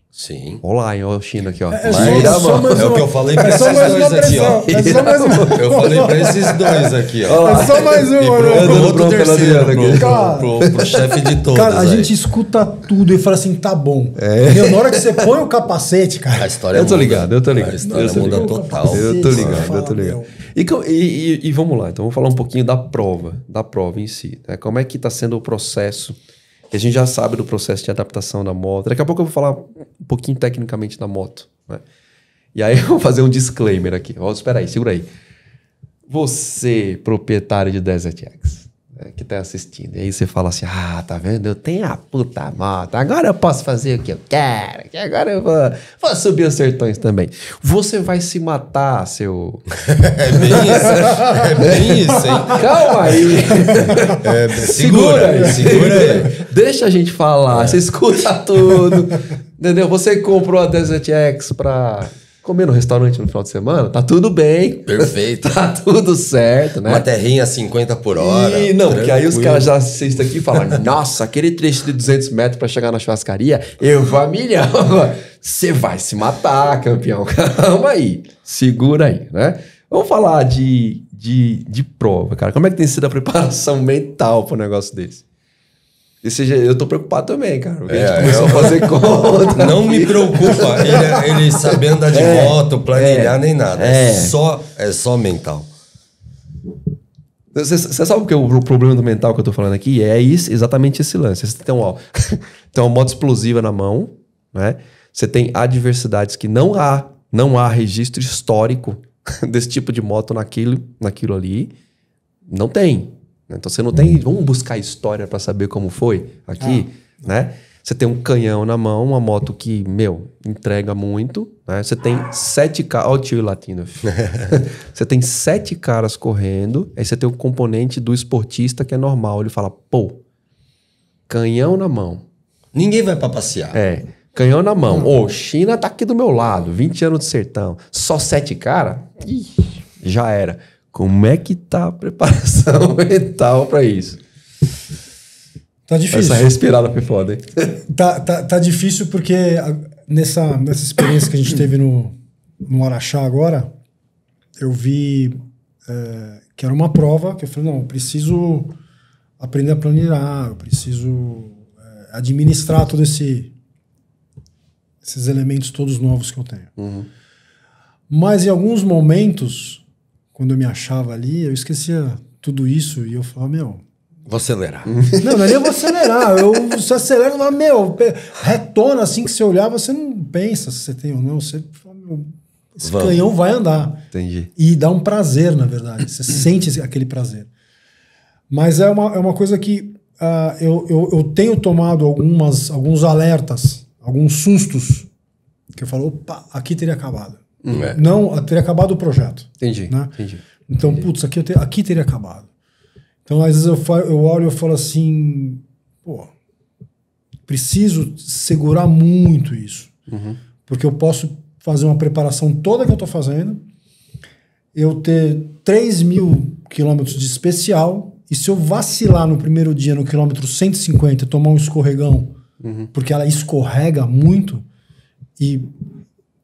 Sim. Olha lá, ó, o China aqui, ó. É o que eu falei pra esses 2 aqui, ó. Eu falei pra esses 2 aqui, ó. É só mais uma, e pro outro terceiro, pro chefe de todos. Cara, a gente escuta tudo e fala assim, tá bom. Meu, na hora que você põe o capacete, cara... A história eu tô ligado. A história muda total. Eu tô ligado. E vamos lá, então vamos falar um pouquinho da prova em si. Né? Como é que tá sendo o processo? Que a gente já sabe do processo de adaptação da moto. Daqui a pouco eu vou falar um pouquinho tecnicamente da moto. Né? E aí eu vou fazer um disclaimer aqui. Espera aí, segura aí. Você, proprietário de Desert X, né, que tá assistindo, e aí você fala assim, tá vendo? Eu tenho a puta moto, agora eu posso fazer o que eu quero, que agora eu vou subir os sertões também. Você vai se matar, seu... É bem isso, hein? Calma aí. Segura aí. Deixa a gente falar, você escuta tudo, entendeu? Você comprou a Desert X pra comer no restaurante no final de semana, tá tudo bem. Perfeito. Tá tudo certo, né? Uma terrinha 50 por hora. E não, porque aí os caras já assistem aqui e falam, nossa, aquele trecho de 200 metros pra chegar na churrascaria, eu vou a milhão. Você vai se matar, campeão. Calma aí, segura aí, né? Vamos falar de prova, cara. Como é que tem sido a preparação mental para um negócio desse? Eu tô preocupado também, cara. Porque a gente começou a fazer conta. Não me preocupa ele saber andar de moto, planilhar, nem nada. É só mental. Você sabe o que é o problema do mental que eu tô falando aqui? É exatamente esse lance. Você tem uma moto explosiva na mão, né? Você tem adversidades que não há registro histórico desse tipo de moto naquilo ali. Não tem. Então você não tem... Vamos buscar história para saber como foi aqui, né? Você tem um canhão na mão, uma moto que, entrega muito, né? Você tem 7 caras... Olha o tio latino. Você tem 7 caras correndo, aí você tem o componente do esportista que é normal. Ele fala, canhão na mão. Ninguém vai para passear. Canhão na mão. China tá aqui do meu lado, 20 anos de sertão. Só 7 caras? Já era. Como é que tá a preparação mental para isso? Tá difícil. Essa respirada foi foda, hein? Tá difícil porque nessa experiência que a gente teve no Araxá agora, eu vi que era uma prova que eu falei, eu preciso aprender a planilhar, eu preciso administrar todos esses elementos todos novos que eu tenho. Mas em alguns momentos... Quando eu me achava ali, eu esquecia tudo isso e eu falava, vou acelerar. Não é nem eu vou acelerar. Você acelera e fala, retona assim que você olhar, você não pensa se você tem ou não. Você fala, esse canhão vai andar. Entendi. E dá um prazer, na verdade. Você sente aquele prazer. Mas é uma coisa que eu tenho tomado alguns alertas, alguns sustos, que eu falo, opa, aqui teria acabado. Não, teria acabado o projeto. Entendi. Né? Entendi. Então, putz, aqui teria acabado. Então, às vezes eu olho e falo assim, pô, preciso segurar muito isso. Porque eu posso fazer uma preparação toda que eu estou fazendo, eu ter 3.000 quilômetros de especial, e se eu vacilar no primeiro dia no quilômetro 150, tomar um escorregão, porque ela escorrega muito, e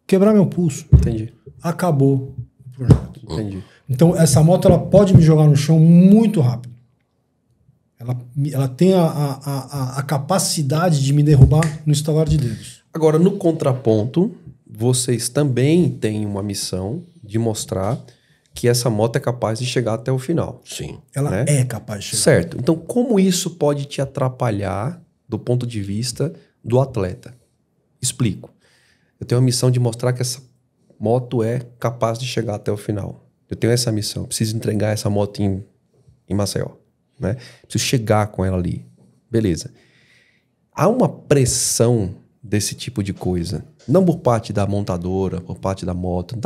quebrar meu pulso. Entendi. Acabou o projeto. Entendi. Então, essa moto ela pode me jogar no chão muito rápido. Ela tem a capacidade de me derrubar no estalar de dedos. Agora, no contraponto, vocês também têm uma missão de mostrar que essa moto é capaz de chegar até o final. Sim. Ela né? é capaz de chegar. Certo. Então, como isso pode te atrapalhar do ponto de vista do atleta? Explico. Eu tenho a missão de mostrar que essa moto é capaz de chegar até o final. Eu tenho essa missão. Preciso entregar essa moto em Maceió. Né? Preciso chegar com ela ali. Beleza. Há uma pressão desse tipo de coisa. Não por parte da montadora, por parte da moto,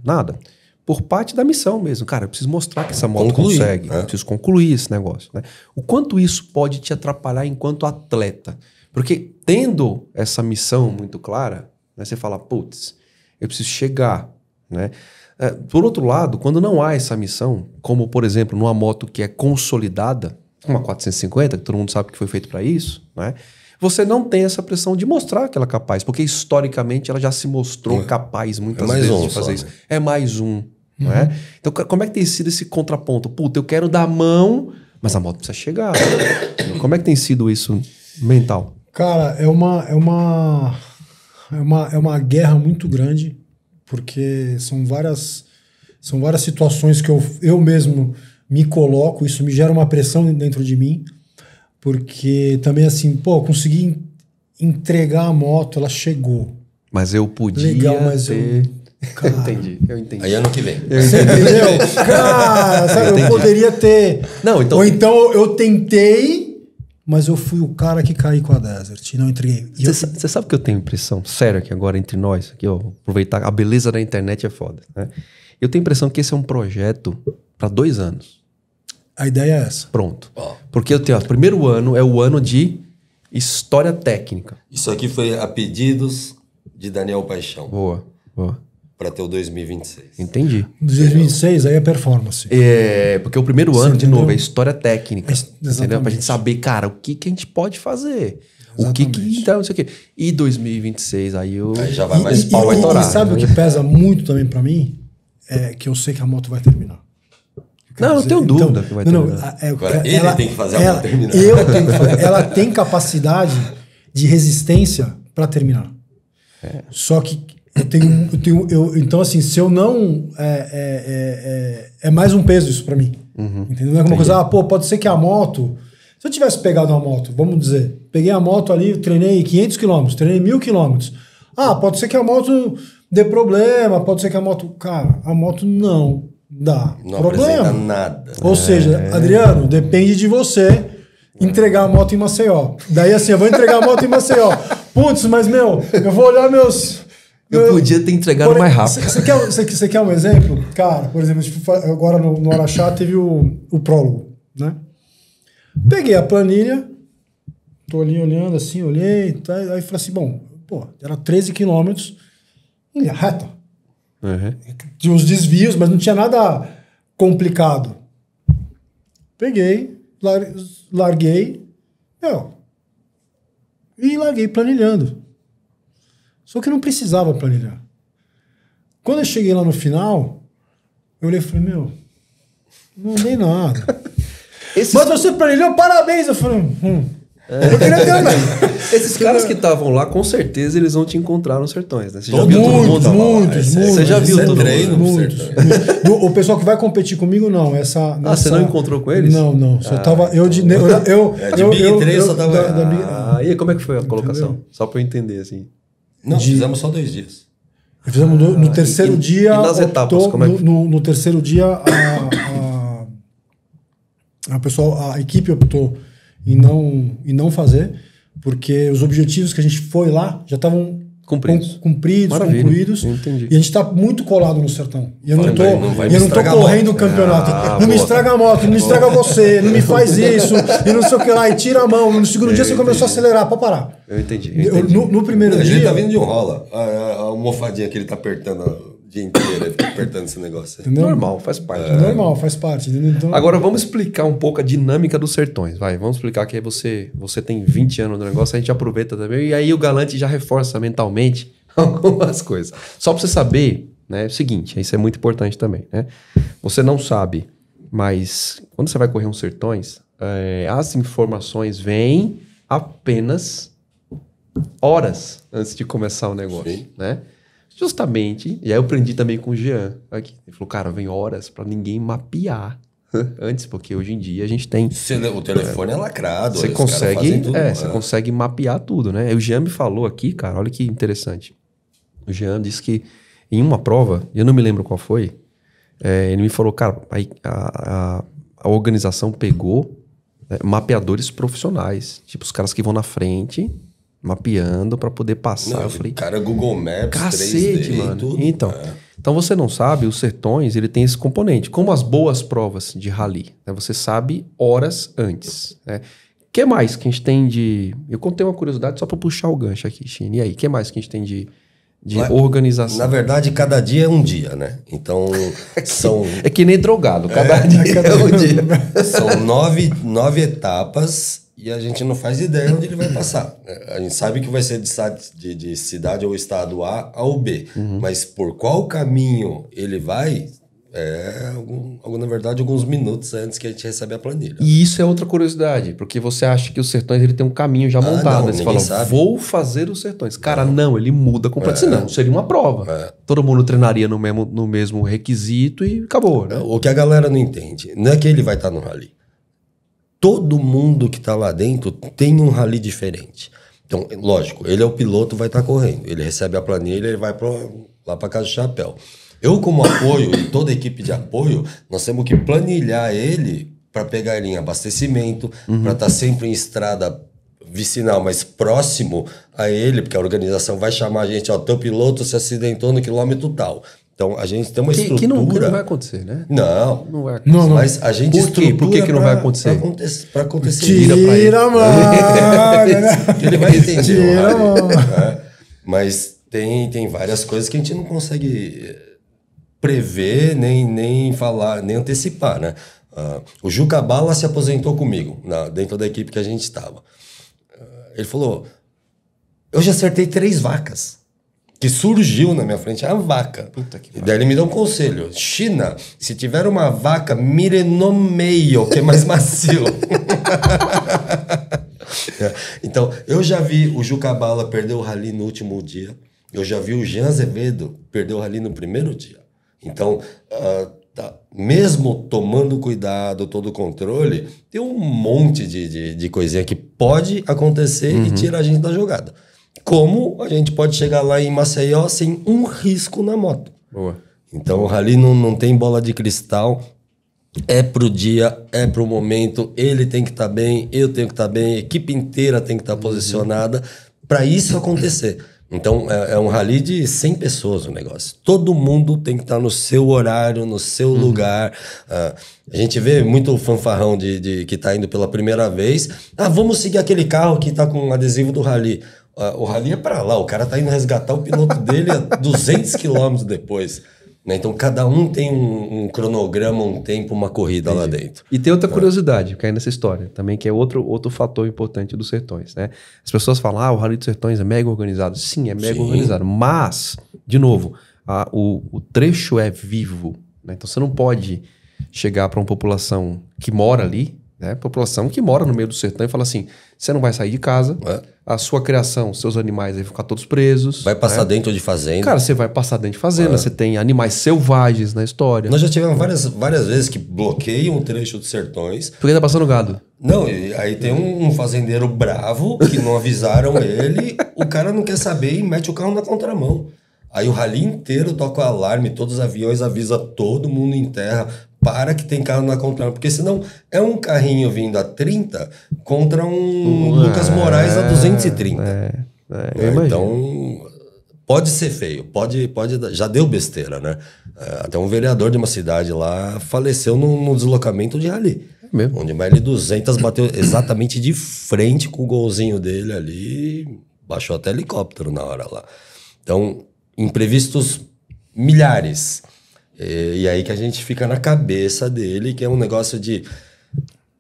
nada. Por parte da missão mesmo. Cara, eu preciso mostrar que essa moto consegue. Eu preciso concluir esse negócio. Né? O quanto isso pode te atrapalhar enquanto atleta? Porque tendo essa missão muito clara, né, você fala, putz, eu preciso chegar. Né? Por outro lado, quando não há essa missão, como por exemplo numa moto que é consolidada, uma 450, que todo mundo sabe que foi feito para isso, né? Você não tem essa pressão de mostrar que ela é capaz, porque historicamente ela já se mostrou capaz muitas vezes de fazer isso. Né? É mais um. Não é? Então, como é que tem sido esse contraponto? Puta, eu quero dar a mão, mas a moto precisa chegar. Como é que tem sido isso mental? Cara, é uma guerra muito grande, porque são várias situações que eu mesmo me coloco, isso me gera uma pressão dentro de mim, porque também assim, pô, consegui entregar a moto, ela chegou. Mas eu podia legal, mas ter... Cara, eu entendi. Aí ano que vem. Você entendeu? Cara, sabe, eu poderia ter... Não, então... Ou então eu tentei, mas eu fui o cara que caí com a Desert e não entreguei. Você sabe que eu tenho impressão, sério aqui agora entre nós, aqui, ó, aproveitar, a beleza da internet é foda, né? Eu tenho a impressão que esse é um projeto para 2 anos. A ideia é essa. Pronto. Porque eu tenho, o primeiro ano é o ano de história técnica. Isso aqui foi a pedidos de Daniel Paixão. Boa. Para ter o 2026. Entendi. 2026 aí é performance. Porque o primeiro ano, de novo, é história técnica. Exatamente. Entendeu? Pra gente saber, cara, o que a gente pode fazer. O que então, não sei o quê. E 2026, aí já vai mais pau, vai torar. E sabe o que pesa muito também pra mim? É que eu sei que a moto vai terminar. Não tenho dúvida que vai terminar. Ele tem que fazer a moto terminar. Eu tenho que fazer. Ela tem capacidade de resistência pra terminar. Só que então assim, se eu não... É mais um peso isso pra mim. Entendeu? Não é uma coisa, pode ser que a moto... Se eu tivesse pegado uma moto, vamos dizer, peguei a moto ali, treinei 500 km, treinei 1.000 km. Pode ser que a moto dê problema, pode ser que a moto... Cara, a moto não dá problema. Nada. Ou seja, Adriano, depende de você entregar a moto em Maceió. Daí assim, eu vou entregar a moto em Maceió. Putz, mas eu vou olhar meus... Eu podia ter entregado mais rápido. Você quer um exemplo? Cara, por exemplo, agora no Araxá teve o prólogo, né? Peguei a planilha, tô ali olhando assim, olhei, tá, aí falei assim, era 13 quilômetros em linha reta. Tinha uns desvios, mas não tinha nada complicado. Peguei, larguei, e larguei planilhando. Só que não precisava planilhar. Quando eu cheguei lá no final, eu olhei e falei, não andei nada. Mas você planilhou, parabéns! Eu falei, eu queria ganhar. Esses caras que estavam lá, com certeza, eles vão te encontrar nos Sertões, né? Você já viu todo mundo? Muitos. Você já viu todo mundo? O pessoal que vai competir comigo, não. Você não encontrou com eles? Não. Só tava... de Big 3 só tava... E aí, como é que foi a colocação? Entendeu? Só pra eu entender, assim. Não, fizemos só 2 dias. Fizemos no terceiro dia... E nas etapas, como é que... No terceiro dia, a equipe optou em não fazer, porque os objetivos que a gente foi lá já estavam cumpridos, Maravilha. concluídos. Entendi. E a gente está muito colado no sertão. E eu não vai tô estragar correndo o moto. campeonato. Não me estraga a moto, não me estraga você, não me faz isso, e não sei o que lá, e tira a mão. No segundo dia você começou a acelerar, pode parar. Eu entendi. No primeiro A gente dia. tá vindo de um rola. A almofadinha que ele tá apertando o dia inteiro, ele fica apertando esse negócio aí. Entendeu? Normal, faz parte. Normal, faz parte. Entendeu? Então, Agora vamos explicar um pouco a dinâmica dos sertões. Vamos explicar que aí você tem 20 anos no negócio, a gente aproveita também. E aí o Galante já reforça mentalmente algumas coisas. Só para você saber, né, é o seguinte, isso é muito importante também, né? Você não sabe, mas quando você vai correr uns sertões, as informações vêm apenas horas antes de começar o negócio, Sim. né? Justamente, e aí eu aprendi também com o Jean aqui. Ele falou, cara, vem horas para ninguém mapear antes, porque hoje em dia a gente tem... O telefone é lacrado. Você os caras consegue, fazem tudo, você consegue mapear tudo, né? O Jean me falou aqui, cara, olha que interessante. O Jean disse que em uma prova, eu não me lembro qual foi, ele me falou, cara, a organização pegou mapeadores profissionais, tipo os caras que vão na frente, mapeando para poder passar. Não, Eu falei, cara, Google Maps, cacete, 3D, mano. tudo. Então você não sabe, os sertões, ele tem esse componente. Como as boas provas de rally, né? Você sabe horas antes, né? O que mais que a gente tem de... Eu contei uma curiosidade só para puxar o gancho aqui, Chine. E aí, o que mais que a gente tem de organização? Na verdade, cada dia é um dia, né? Então, são... É que nem drogado, cada dia é um dia. São nove etapas e a gente não faz ideia onde ele vai passar. A gente sabe que vai ser de cidade ou estado A ao B, mas por qual caminho ele vai, na verdade, alguns minutos antes que a gente recebe a planilha. E isso é outra curiosidade, porque você acha que os sertões ele tem um caminho já montado. não, Aí você ninguém fala, sabe. vou fazer os sertões. Cara, não, ele muda completamente. Senão seria uma prova. Todo mundo treinaria no mesmo requisito e acabou, né? O que a galera não entende, não é que ele vai estar no rally. Todo mundo que está lá dentro tem um rally diferente. Então, lógico, ele é o piloto, vai estar correndo. Ele recebe a planilha, ele vai lá para Casa do Chapéu. Eu, como apoio, e toda a equipe de apoio, nós temos que planilhar ele para pegar ele em abastecimento, para estar sempre em estrada vicinal, mas próximo a ele, porque a organização vai chamar a gente, teu piloto se acidentou no quilômetro tal. Então, a gente tem uma estrutura... Que não vai acontecer, né? Não. Não vai acontecer. Não. Mas a gente estrutura... Por que não vai acontecer? Para acontecer. Tira a mão, né? Ele vai entender. Tira a mão. Mas tem várias coisas que a gente não consegue prever, nem falar, nem antecipar, né? O Juca Bala se aposentou comigo, dentro da equipe que a gente estava. Ele falou, eu já acertei 3 vacas. Que surgiu na minha frente, a vaca. E daí ele me deu um conselho. China, se tiver uma vaca, mire no meio, que é mais macio. Então, eu já vi o Juca Bala perder o rally no último dia. Eu já vi o Jean Azevedo perder o rally no primeiro dia. Então, mesmo tomando cuidado, todo o controle, tem um monte de coisinha que pode acontecer e tira a gente da jogada. Como a gente pode chegar lá em Maceió sem um risco na moto. Boa. Então o rally não tem bola de cristal. É pro dia, é pro momento. Ele tem que estar bem, eu tenho que estar bem, a equipe inteira tem que estar posicionada para isso acontecer. Então é um rally de 100 pessoas o negócio. Todo mundo tem que estar no seu horário, no seu lugar. A gente vê muito fanfarrão de que está indo pela primeira vez. Vamos seguir aquele carro que está com o adesivo do rally. O rally é para lá, o cara tá indo resgatar o piloto dele a 200 quilômetros depois. Né? Então, cada um tem um cronograma, um tempo, uma corrida lá dentro. E tem outra curiosidade que é nessa história também, que é outro fator importante dos sertões, né? As pessoas falam, o Rally dos Sertões é mega organizado. Sim, é mega organizado. Mas, de novo, o trecho é vivo. Né? Então, você não pode chegar para uma população que mora ali, né? População que mora no meio do sertão e fala assim, você não vai sair de casa, a sua criação, seus animais vão ficar todos presos. Vai passar dentro de fazenda. Cara, você vai passar dentro de fazenda, você tem animais selvagens na história. Nós já tivemos várias vezes que bloqueiam o trecho dos sertões. Porque tá passando gado. Não, e aí tem um fazendeiro bravo que não avisaram ele, o cara não quer saber e mete o carro na contramão. Aí o rally inteiro toca o alarme, todos os aviões avisam todo mundo em terra, para que tem carro na contramão. Porque senão é um carrinho vindo a 30 contra um Lucas Moraes a 230. Eu imagino. Então, pode ser feio, pode já deu besteira, né? Até um vereador de uma cidade lá faleceu no deslocamento de rally. Mesmo? Onde uma L200 bateu exatamente de frente com o golzinho dele ali, baixou até helicóptero na hora lá. Então, imprevistos milhares. E aí que a gente fica na cabeça dele, que é um negócio de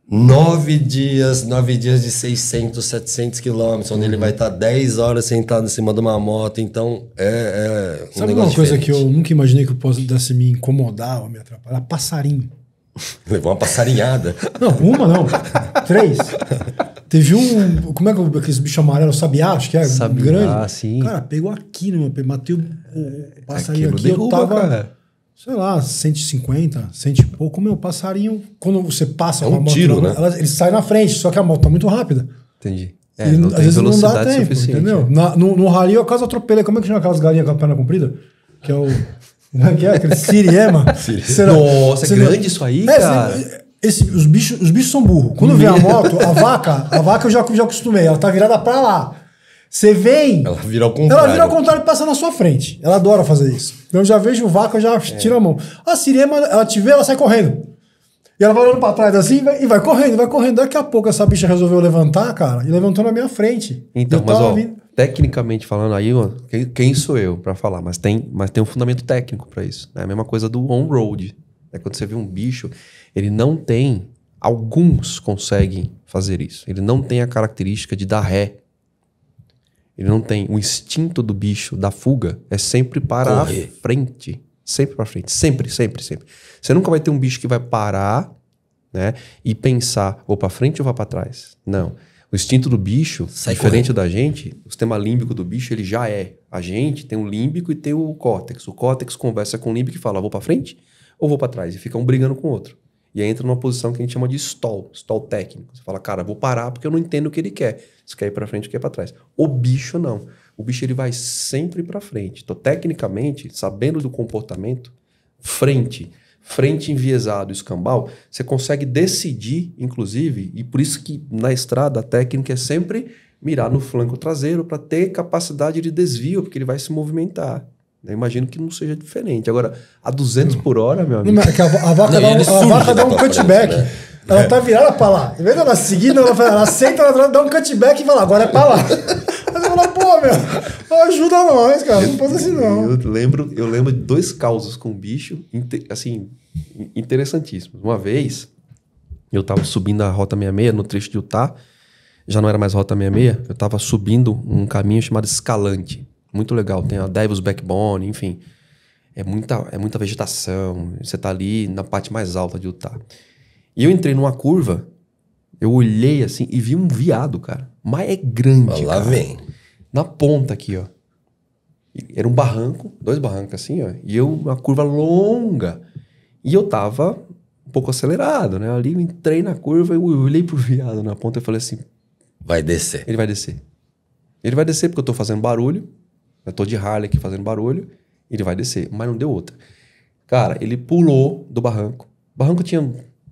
9 dias de 600, 700 quilômetros, onde ele vai estar 10 horas sentado em cima de uma moto. Então, é um Sabe negócio uma coisa diferente. que eu nunca imaginei que eu pudesse me incomodar ou me atrapalhar? Passarinho. Levou uma passarinhada. Não, uma não. 3. Teve um... Como é que aqueles bichos amarelos? Sabiá, acho que é Sabiá, grande. sim. Cara, pegou aqui no meu pé, matei o passarinho Aquilo aqui. derruba, eu tava, cara. sei lá, 150, 100 e pouco. Meu passarinho, quando você passa É um com a moto, tiro, né? ele sai na frente, só que a moto tá muito rápida. Entendi. E Não às tem vezes não dá velocidade tempo, suficiente. entendeu? No rally eu quase atropelei. Como é que chama aquelas galinhas com a perna comprida? Que é o... Como é que é? Aquele Siriema? Nossa, é grande isso aí, cara. Os bichos são burros. Quando vem a moto, a vaca eu já acostumei. Ela tá virada pra lá. Você vem... Ela vira ao contrário. Ela vira ao contrário e passa na sua frente. Ela adora fazer isso. Então eu já vejo vaca, eu já tiro a mão. A Siriema, ela te vê, ela sai correndo. E ela vai olhando pra trás assim e vai correndo, vai correndo. Daqui a pouco essa bicha resolveu levantar, cara, e levantou na minha frente. Então, Eu mas tava ó, vindo. tecnicamente falando aí, ó, quem sou eu pra falar? Mas tem um fundamento técnico pra isso. É a mesma coisa do on-road. Quando você vê um bicho, ele não tem... Alguns conseguem fazer isso. Ele não tem a característica de dar ré. Ele não tem. O instinto do bicho, da fuga, é sempre para Correr. a frente. Sempre para frente. Sempre, sempre, sempre. Você nunca vai ter um bicho que vai parar, né, e pensar, vou para frente ou vou para trás? Não. O instinto do bicho, Sai diferente correndo. da gente, o sistema límbico do bicho, ele já é. A gente tem o límbico e tem o córtex. O córtex conversa com o límbico e fala, vou para frente ou vou para trás? E fica um brigando com o outro. E aí entra numa posição que a gente chama de stall técnico. Você fala, cara, vou parar porque eu não entendo o que ele quer. Se quer ir para frente, quer ir para trás. O bicho não. O bicho ele vai sempre para frente. Então, tecnicamente, sabendo do comportamento, frente enviesado, escambau, você consegue decidir, inclusive, e por isso que na estrada a técnica é sempre mirar no flanco traseiro para ter capacidade de desvio, porque ele vai se movimentar. Eu imagino que não seja diferente. Agora, a 200 por hora, meu amigo... Não, é que a vaca Não, dá, ele a surge vaca dá da um tua cutback. frente, né? Ela tá virada pra lá. Em vez dela seguir, ela senta lá atrás, dá um cutback e fala, agora é pra lá. Aí você fala, pô, meu, ajuda nós, cara. Não faz assim, não. Eu lembro de 2 causos com bicho, assim, interessantíssimos. Uma vez, eu tava subindo a Rota 66 no trecho de Utah, já não era mais Rota 66, eu tava subindo um caminho chamado Escalante. Muito legal, tem a Devil's Backbone, enfim. É muita vegetação, você tá ali na parte mais alta de Utah. E eu entrei numa curva, eu olhei assim e vi um veado, cara. Mas é grande, Lá cara. vem. Na ponta aqui, ó. Era um barranco, 2 barrancos assim, ó. E uma curva longa. E eu tava um pouco acelerado, né? Ali eu entrei na curva, eu olhei pro veado na ponta e falei assim, Vai descer. ele vai descer. Ele vai descer porque eu tô fazendo barulho. Eu tô de Harley aqui fazendo barulho. Ele vai descer, mas não deu outra. Cara, ele pulou do barranco. O barranco tinha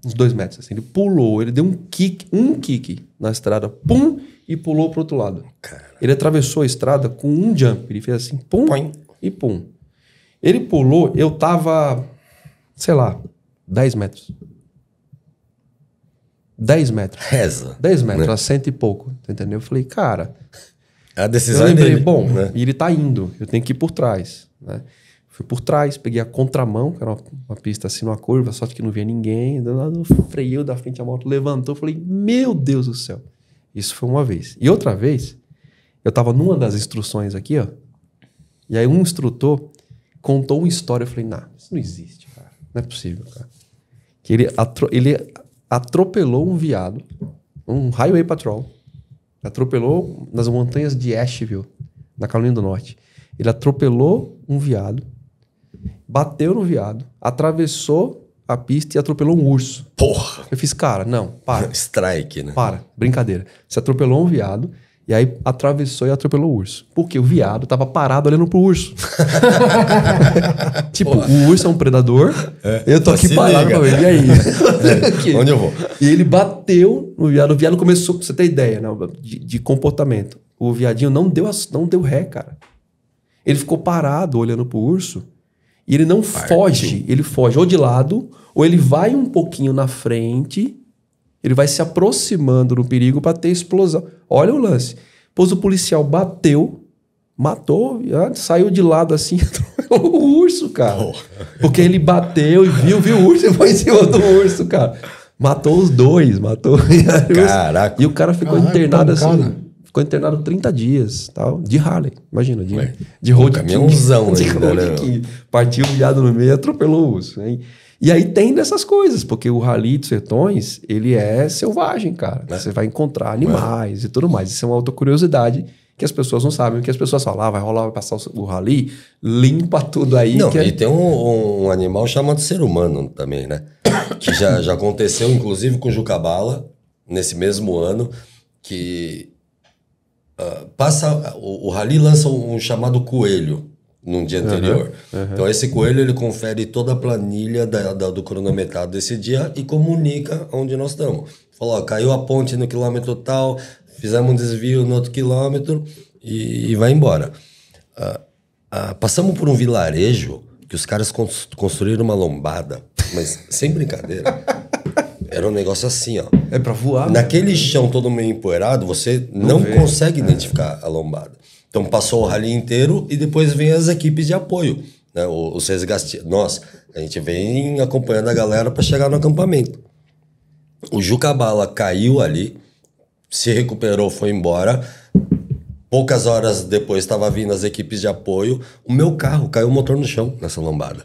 uns 2 metros, assim. Ele pulou, ele deu um kick na estrada, pum, e pulou pro outro lado. Cara. Ele atravessou a estrada com um jump. Ele fez assim, pum, Põe. e pum. Ele pulou, eu tava, sei lá, 10 metros. 10 metros. Reza. 10 metros, Né? a 100 e pouco, entendeu? Eu falei, cara... A Eu decisão lembrei, é dele. bom, né? e ele tá indo, eu tenho que ir por trás, né? Fui por trás, peguei a contramão, que era uma pista assim, numa curva, sorte que não via ninguém, do lado freiei da frente, a moto levantou, falei, meu Deus do céu. Isso foi uma vez. E outra vez, eu tava numa das instruções aqui, ó, e aí um instrutor contou uma história, eu falei, não, isso não existe, cara, não é possível, cara. Que ele atropelou um veado, um highway patrol, atropelou nas montanhas de Asheville, na Carolina do Norte. Ele atropelou um veado, bateu no veado, atravessou a pista e atropelou um urso. Porra! Eu fiz, cara, não, para, Strike, né? brincadeira. Você atropelou um veado E aí atravessou e atropelou o urso. Porque o viado tava parado olhando pro urso. Tipo, o urso é um predador. Eu tô aqui parado pra ver. E aí? Onde eu vou? E ele bateu no viado. O viado começou, pra você ter ideia, né, de comportamento. O viadinho não deu ré, cara. Ele ficou parado olhando pro urso. E ele não foge. Ele foge ou de lado, ou ele vai um pouquinho na frente. Ele vai se aproximando do perigo para ter explosão. Olha o lance. Pois o policial bateu, matou, saiu de lado assim, o urso, cara. Porque ele bateu e viu o urso e foi em cima do urso, cara. Matou os dois, matou. Caraca. E o cara ficou internado assim. Ficou internado 30 dias, tal, de Harley. Imagina, de road caminhãozão ainda, né? Partiu o viado no meio e atropelou o urso. Hein? E aí tem dessas coisas, porque o Rally dos Sertões, ele é selvagem, cara. Você vai encontrar animais e tudo mais. Isso é uma outra curiosidade que as pessoas não sabem. Que as pessoas falam, vai rolar, vai passar o Rally, limpa tudo aí. Não, e tem um animal chamado ser humano também, né? Que já aconteceu, inclusive, com o Jucabala, nesse mesmo ano, que o Rally lança um chamado coelho num dia anterior. Então esse coelho ele confere toda a planilha do cronometrado desse dia e comunica onde nós estamos. Falou, caiu a ponte no quilômetro tal, fizemos um desvio no outro quilômetro e vai embora. Passamos por um vilarejo que os caras construíram uma lombada, mas sem brincadeira. Era um negócio assim, ó. É pra voar. Naquele chão todo meio empoeirado, você não consegue identificar a lombada. Então passou o Rally inteiro e depois vem as equipes de apoio, né? Os resgatistas. Nós, a gente vem acompanhando a galera para chegar no acampamento. O Jucabala caiu ali, se recuperou, foi embora. Poucas horas depois estava vindo as equipes de apoio. O meu carro caiu o motor no chão nessa lombada.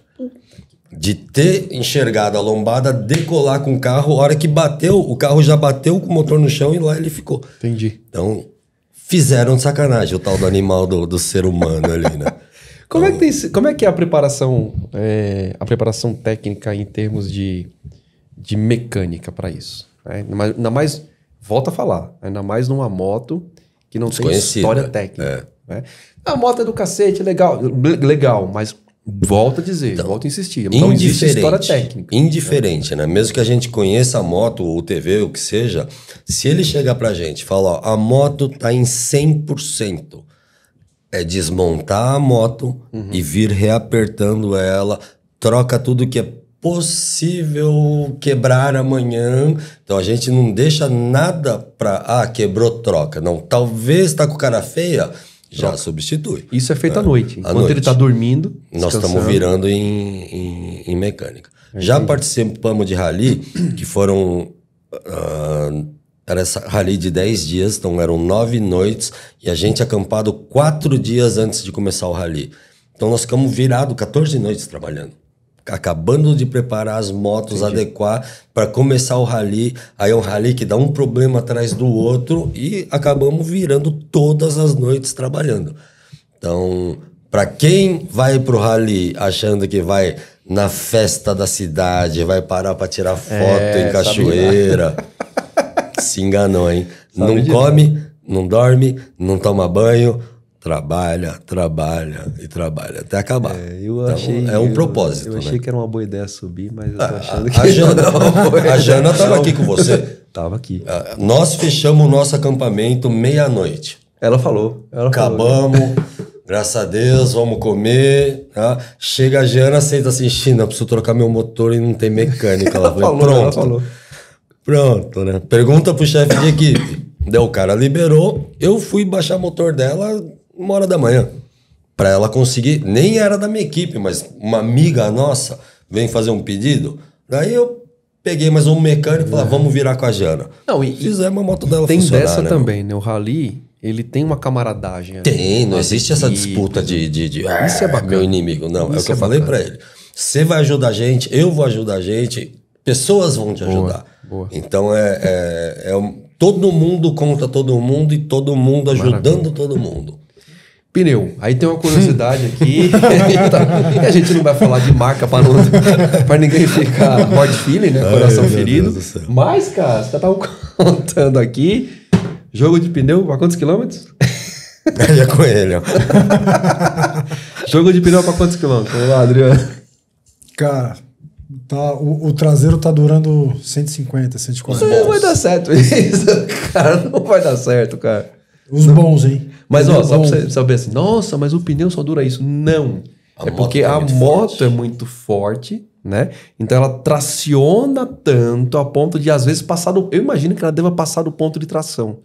De ter enxergado a lombada, decolar com o carro, a hora que bateu, o carro já bateu com o motor no chão e lá ele ficou. Entendi. Então, fizeram de sacanagem o tal do animal do ser humano ali, né? Como é que é a preparação técnica em termos de mecânica para isso? Ainda mais, volta a falar, ainda mais numa moto que não tem história técnica. Né? A moto é do cacete, legal, mas volta a dizer, volta a insistir. Não existe história técnica. Indiferente, né? Mesmo que a gente conheça a moto, o TV, o que seja, se ele chegar pra gente e falar, ó, a moto tá em 100%, é desmontar a moto e vir reapertando ela, troca tudo que é possível quebrar amanhã. Então a gente não deixa nada pra, quebrou, troca. Não, talvez tá com cara feia, já substitui. Isso é feito à noite. Enquanto ele está dormindo, nós estamos virando em mecânica. Já participamos de rally, que foram... era essa rally de 10 dias, então eram 9 noites, e a gente acampado 4 dias antes de começar o rally. Então nós ficamos virados 14 noites trabalhando. Acabando de preparar as motos, adequar para começar o rally. Aí é um rally que dá um problema atrás do outro e acabamos virando todas as noites trabalhando. Então, para quem vai pro rally achando que vai na festa da cidade, vai parar para tirar foto em cachoeira, se enganou, hein? Não come, não dorme, não toma banho, trabalha até acabar. É um propósito. Eu achei que era uma boa ideia subir, mas eu tô achando que a Jana estava aqui com você. Tava aqui. Nós fechamos o nosso acampamento meia-noite. Ela falou. Acabamos, graças a Deus, vamos comer. Tá? Chega a Jana, senta assim, China, preciso trocar meu motor e não tem mecânica. Ela falou, pronto. Pronto, né? Pergunta pro chefe de equipe. Daí o cara liberou, eu fui baixar o motor dela 1h da manhã. Pra ela conseguir, nem era da minha equipe, mas uma amiga nossa vem fazer um pedido. Daí eu peguei mais um mecânico e falei, vamos virar com a Jana. Fizemos a moto dela funcionar. Tem dessa também, né? O rally, ele tem uma camaradagem. Tem, não existe essa disputa de isso é bacana. Meu inimigo. Não, é o que eu falei pra ele. Você vai ajudar a gente, eu vou ajudar a gente, pessoas vão te ajudar. Boa. Então todo mundo contra todo mundo e todo mundo ajudando todo mundo. Pneu. Aí tem uma curiosidade aqui. A gente não vai falar de marca para ninguém ficar hard feeling, né? Coração ferido. Mas, cara, você tava contando aqui. Jogo de pneu para quantos quilômetros? Eu ia com ele, ó. Jogo de pneu para quantos quilômetros? Vamos lá, Adriano. Cara, tá, o traseiro tá durando 150, 140. Não vai dar certo isso, cara. Não vai dar certo, cara. Os bons, hein? Mas, ó, Pneu só bom. pra você saber assim, nossa, mas o pneu só dura isso. Não. A É porque moto é a muito moto forte. é muito forte, né? Então ela traciona tanto a ponto de, às vezes, passar do... Eu imagino que ela deva passar do ponto de tração.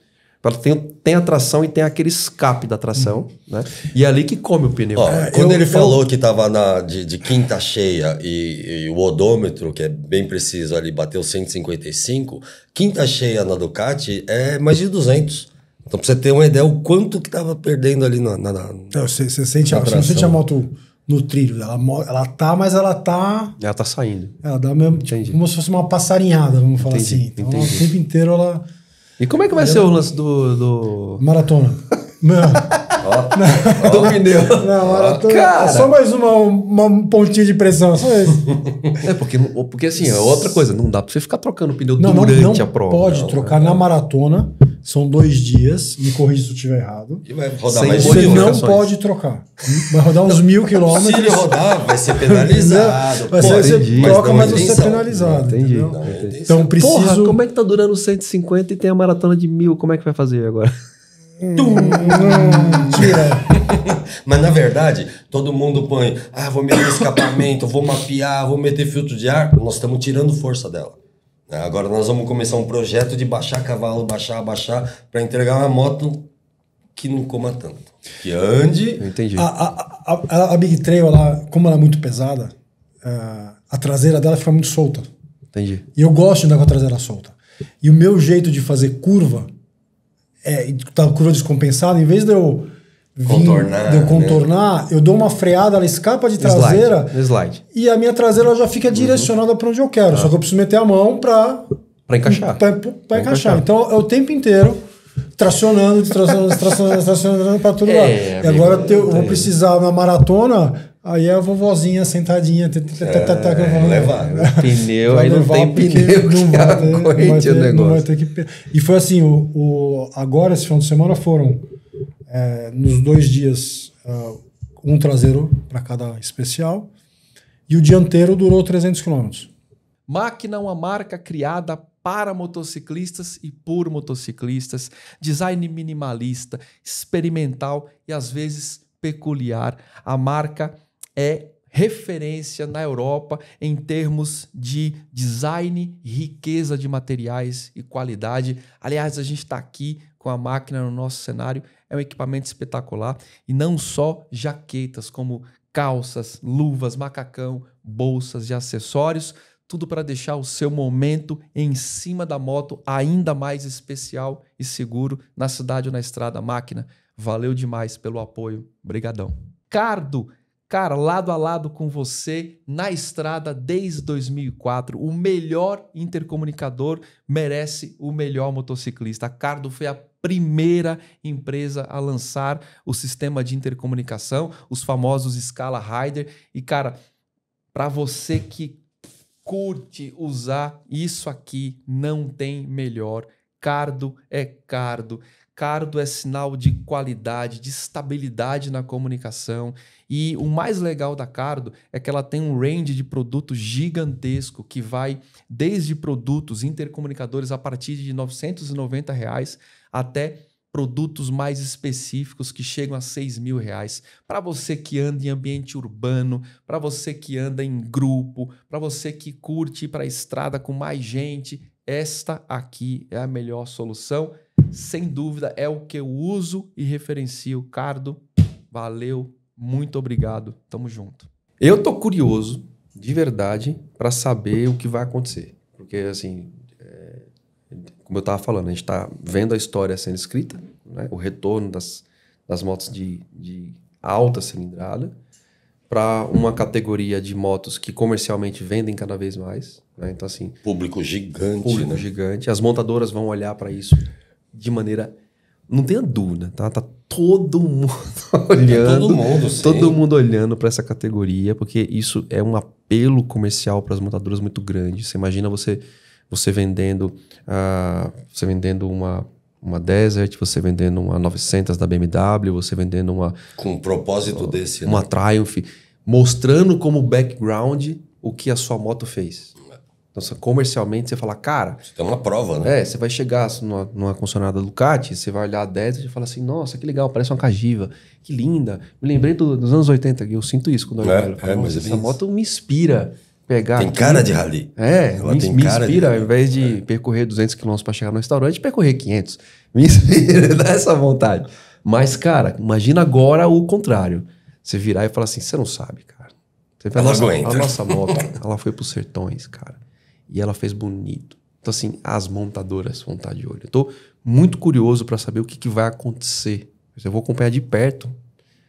Ela tem a tração e tem aquele escape da tração, né? E é ali que come o pneu. Ó, quando eu- ele falou que tava de quinta cheia e o odômetro, que é bem preciso ali, bateu 155, quinta cheia na Ducati é mais de 200. Então, pra você ter uma ideia, o quanto que tava perdendo ali na Você sente, Na você não sente tração. a moto no trilho. Ela tá, mas ela tá... Ela tá saindo. Ela dá mesmo, tipo, Entendi. como se fosse uma passarinhada, vamos falar Entendi, assim. Então, ela, o entendi. tempo inteiro ela... E como é que vai ser o lance do Maratona. Não, pneu? não, maratona. Cara. É só mais uma pontinha de pressão, só isso. É, porque assim, é outra coisa. Não dá pra você ficar trocando pneu Não, durante não a prova. pode Não, trocar na maratona. São 2 dias. Me corrija se eu estiver errado. E vai rodar Sem mais de Você Boa mil. não modificações. pode trocar. Vai rodar uns 1000 Se quilômetros. ele rodar, vai ser penalizado. Vai Pô, ser, você entendi. troca, não mas é você é intenção. penalizado. Entendi. entendeu? Não, é intenção. Então preciso. Porra, como é que tá durando 150 e tem a maratona de 1000? Como é que vai fazer agora? Tira. Mas na verdade, todo mundo põe, vou meter escapamento, vou mapear, vou meter filtro de ar. Nós estamos tirando força dela. Agora nós vamos começar um projeto de baixar cavalo, baixar, para entregar uma moto que não coma tanto. Que ande. Eu entendi. A Big Trail, como ela é muito pesada, a traseira dela fica muito solta. Entendi. E eu gosto de andar com a traseira solta. E o meu jeito de fazer curva, curva descompensada, em vez de eu contornar, eu dou uma freada, ela escapa de traseira Slide. e a minha traseira ela já fica direcionada para onde eu quero. Só que eu preciso meter a mão para Pra encaixar. encaixar. Então é o tempo inteiro tracionando para todo lado. E agora eu vou precisar na maratona, aí é a vovozinha sentadinha. Levar. Pneu, Vai aí não levar tem porque pneu que aguente o não vai negócio. ter que... E foi assim, agora esse final de semana foram nos 2 dias um traseiro para cada especial e o dianteiro durou 300 km. Máquina é uma marca criada para motociclistas e por motociclistas. Design minimalista, experimental e às vezes peculiar. A marca é referência na Europa em termos de design, riqueza de materiais e qualidade. Aliás, a gente está aqui com a máquina no nosso cenário. É um equipamento espetacular. E não só jaquetas, como calças, luvas, macacão, bolsas e acessórios. Tudo para deixar o seu momento em cima da moto ainda mais especial e seguro na cidade ou na estrada. Máquina, valeu demais pelo apoio. Obrigadão. Cardo, cara, lado a lado com você na estrada desde 2004. O melhor intercomunicador merece o melhor motociclista. A Cardo foi a primeira empresa a lançar o sistema de intercomunicação, os famosos Scala Rider. E, cara, para você que curte usar isso aqui, não tem melhor. Cardo é Cardo. Cardo é sinal de qualidade, de estabilidade na comunicação. E o mais legal da Cardo é que ela tem um range de produtos gigantesco que vai desde produtos intercomunicadores a partir de R$ 990 até produtos mais específicos que chegam a R$6.000. Para você que anda em ambiente urbano, para você que anda em grupo, para você que curte ir para a estrada com mais gente, esta aqui é a melhor solução. Sem dúvida, é o que eu uso e referencio. Cardo, valeu, muito obrigado, tamo junto. Eu tô curioso, de verdade, para saber o que vai acontecer. Porque, assim, como eu estava falando, a gente está vendo a história sendo escrita, né? O retorno das motos de alta cilindrada para uma categoria de motos que comercialmente vendem cada vez mais. Né? Então, assim, Público gigante, público né? gigante. As montadoras vão olhar para isso de maneira... Não tenha dúvida, tá? Tá todo mundo olhando. Todo mundo, sim. Todo mundo olhando para essa categoria, porque isso é um apelo comercial para as montadoras muito grande. Você imagina você vendendo uma Desert, você vendendo uma 900 da BMW, você vendendo uma... Com um propósito desse, uma Triumph, mostrando como background o que a sua moto fez. Então, comercialmente, você fala, cara... Você tem uma prova, né? Você vai chegar numa concessionária da Ducati, você vai olhar a 10 e fala assim, nossa, que legal, parece uma Cagiva, que linda. Me lembrei dos anos 80, eu sinto isso quando eu olho. Mas essa moto me inspira pegar... Tem cara de rally. Ela me inspira, ao invés de percorrer 200 km para chegar no restaurante, percorrer 500. Me inspira, dá essa vontade. Mas, cara, imagina agora o contrário. Você virar e falar assim, você não sabe, cara. Você vê a nossa moto, ela foi pros sertões, cara. E ela fez bonito. Então, assim, as montadoras vão estar de olho. Eu tô muito curioso para saber o que vai acontecer. Eu vou acompanhar de perto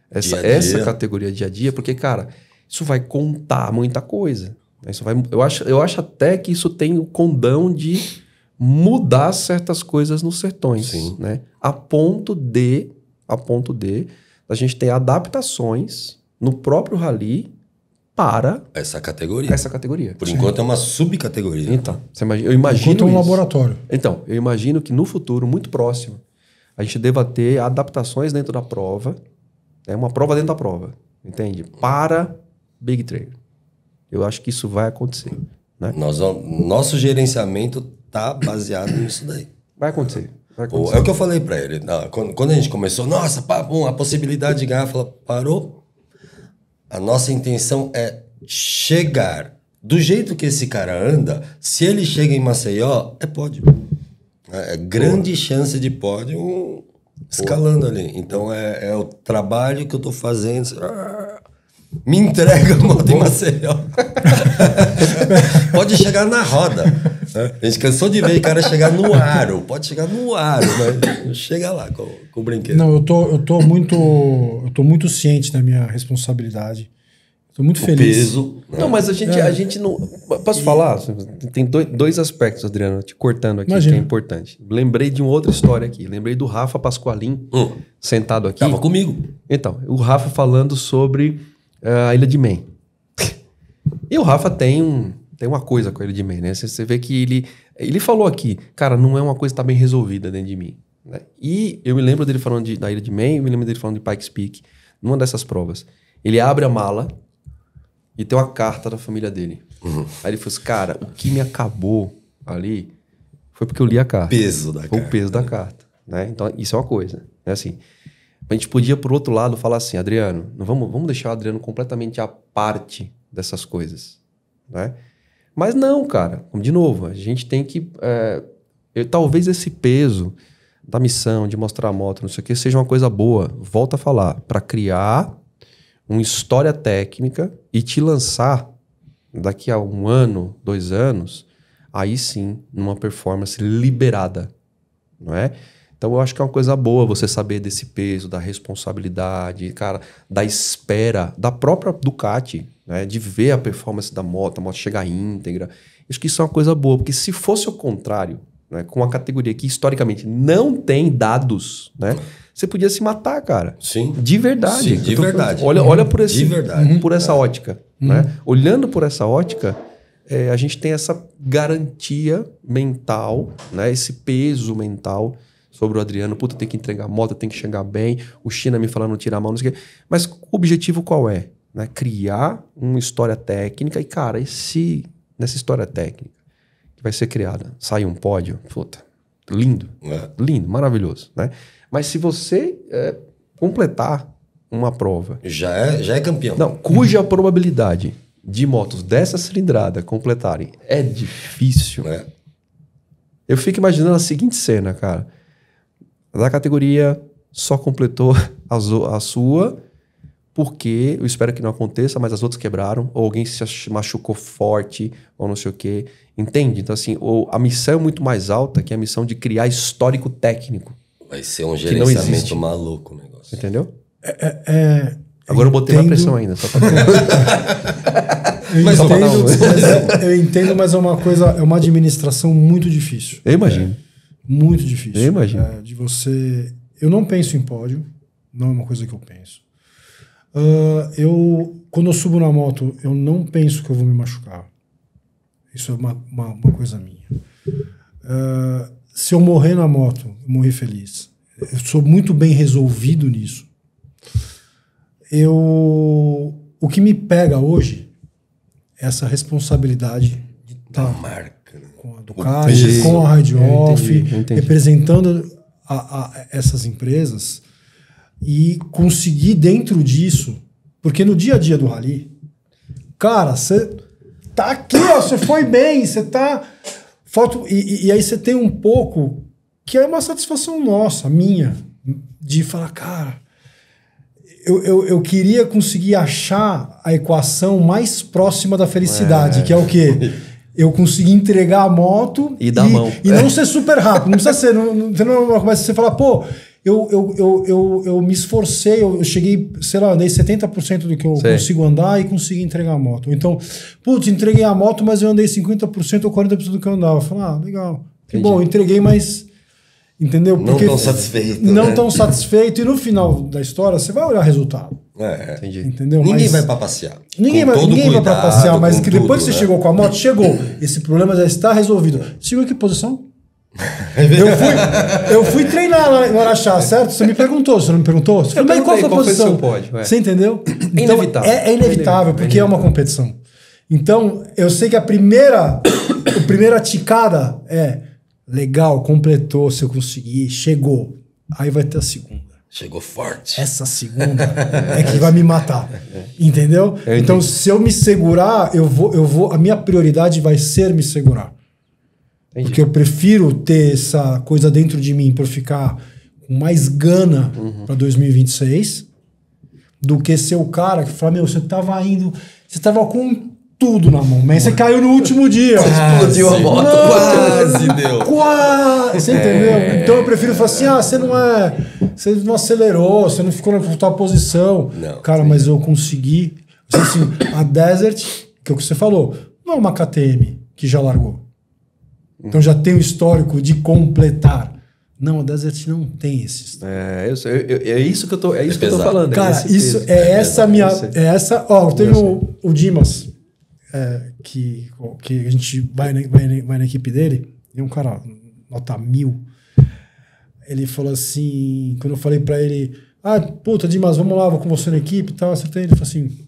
essa categoria dia a dia, porque, cara, isso vai contar muita coisa. Isso vai, eu acho até que isso tem o condão de mudar certas coisas nos sertões. Sim. Né? A ponto de a gente ter adaptações no próprio rally para essa categoria. Por enquanto é uma subcategoria. Então, eu imagino enquanto é um laboratório. Então, eu imagino que no futuro, muito próximo, a gente deva ter adaptações dentro da prova, uma prova dentro da prova, entende? Para Big Trail. Eu acho que isso vai acontecer. Né? Nosso gerenciamento tá baseado nisso daí. Vai acontecer. É o que eu falei para ele. Quando a gente começou, nossa, a possibilidade de ganhar, falou, parou. A nossa intenção é chegar do jeito que esse cara anda. Se ele chega em Maceió, é pódio. É grande chance de pódio escalando ali. Então é o trabalho que eu tô fazendo. Me entrega a moto em Maceió. Pode chegar na roda. A gente cansou de ver o cara chegar no aro. Pode chegar no aro, mas chega lá com o brinquedo. Não, eu tô muito ciente da minha responsabilidade. Tô muito feliz. Peso. Não, mas a gente não... Posso falar? Tem dois aspectos, Adriano, te cortando aqui, Imagina. que é importante. Lembrei de uma outra história aqui. Lembrei do Rafa Pasqualin, sentado aqui. Tava comigo. Então, o Rafa falando sobre a Ilha de Man. E o Rafa tem uma coisa com a Ilha de Man, né? Você vê que ele falou aqui, cara, não é uma coisa que tá bem resolvida dentro de mim. Né? E eu me lembro dele falando da Ilha de Man, eu me lembro dele falando de Pikes Peak, numa dessas provas. Ele abre a mala e tem uma carta da família dele. Aí ele falou assim, cara, o que me acabou ali foi porque eu li a carta. Foi o peso da carta. Né? Então, isso é uma coisa. É assim, a gente podia, por outro lado, falar assim, Adriano, vamos deixar o Adriano completamente à parte dessas coisas. Né? Mas não, cara. De novo, a gente tem que... talvez esse peso da missão, de mostrar a moto, não sei o que, seja uma coisa boa. Volto a falar. Para criar uma história técnica e te lançar daqui a 1 ano, 2 anos, aí sim, numa performance liberada. Não é? Então eu acho que é uma coisa boa você saber desse peso, da responsabilidade, cara, da espera, da própria Ducati, né, de ver a performance da moto, a moto chegar íntegra. Acho que isso é uma coisa boa, porque se fosse o contrário, né, com uma categoria que historicamente não tem dados, né, você podia se matar, cara. Sim. De verdade. Sim, de verdade. Olha por esse, de verdade. Por essa ótica. Né? Olhando por essa ótica, a gente tem essa garantia mental, né, esse peso mental sobre o Adriano. Puta, tem que entregar a moto, tem que chegar bem. O China me falando tirar a mão, não sei o quê. Mas o objetivo qual é? Né? Criar uma história técnica. E, cara, nessa história técnica que vai ser criada, sai um pódio, puta, lindo. Lindo, maravilhoso. Né? Mas se você completar uma prova... Já é campeão. Não, cuja probabilidade de motos dessa cilindrada completarem é difícil. Eu fico imaginando a seguinte cena, cara. Da categoria só completou a sua porque, eu espero que não aconteça, mas as outras quebraram, ou alguém se machucou forte, ou não sei o quê. Entende? Então, assim, a missão é muito mais alta que a missão de criar histórico técnico. Vai ser um gerenciamento maluco o negócio. Entendeu? Agora eu botei na pressão ainda. Só pra... eu entendo, mas é uma administração muito difícil. Eu imagino. Muito difícil. Eu imagino. Eu não penso em pódio, não é uma coisa que eu penso. Quando eu subo na moto, eu não penso que eu vou me machucar. Isso é uma coisa minha. se eu morrer na moto, eu morrer feliz. Eu sou muito bem resolvido nisso. O que me pega hoje é essa responsabilidade de estar marca, né? com a Ducati, com a Ride Off, representando essas empresas e conseguir dentro disso, porque no dia a dia do rally, cara, você tá aqui, ó, você foi bem, você tá... E aí você tem um pouco, que é uma satisfação nossa, minha, de falar, cara, eu queria conseguir achar a equação mais próxima da felicidade, que é o quê? Eu consegui entregar a moto e dar a mão. E não ser super rápido. Não precisa ser. Não começa você falar, pô, eu me esforcei, eu cheguei, sei lá, andei 70% do que eu consigo andar e consegui entregar a moto. Então, putz, entreguei a moto, mas eu andei 50% ou 40% do que eu andava. Eu falei, legal. Que bom, entreguei, mas... Entendeu? Porque não tão satisfeito. Não tão satisfeito. E no final da história, você vai olhar o resultado. Entendi. Entendeu? Ninguém vai pra passear. Ninguém vai pra passear, mas que depois que você chegou com a moto, chegou. Esse problema já está resolvido. Chegou em que posição? Eu fui treinar lá no Araxá, certo? Você me perguntou, você não me perguntou? Você falou, mas qual a sua posição? Você entendeu? Então, é inevitável, porque é uma competição. Então, eu sei que a primeira ticada é legal, completou, se eu conseguir, chegou. Aí vai ter a segunda. Chegou forte. Essa segunda é que vai me matar. Entendeu? Então, se eu me segurar, eu vou. A minha prioridade vai ser me segurar. Porque eu prefiro ter essa coisa dentro de mim para ficar com mais gana para 2026 do que ser o cara que fala, você tava indo, você tava com tudo na mão, mas você caiu no último dia. Explodiu a moto, quase deu. Quase, você entendeu? Então eu prefiro falar assim, você não acelerou, você não ficou na tua posição. Não, cara, mas eu consegui. Assim, a Desert, que é o que você falou, não é uma KTM que já largou. Então já tem o histórico de completar. Não, a Desert não tem esse histórico. É isso que eu tô falando. Cara, teve o Dimas, que a gente vai na equipe dele, e um cara nota 1000. Ele falou assim, quando eu falei pra ele, puta, Dimas, vamos lá, vou com você na equipe e tal, acertei. Ele falou assim,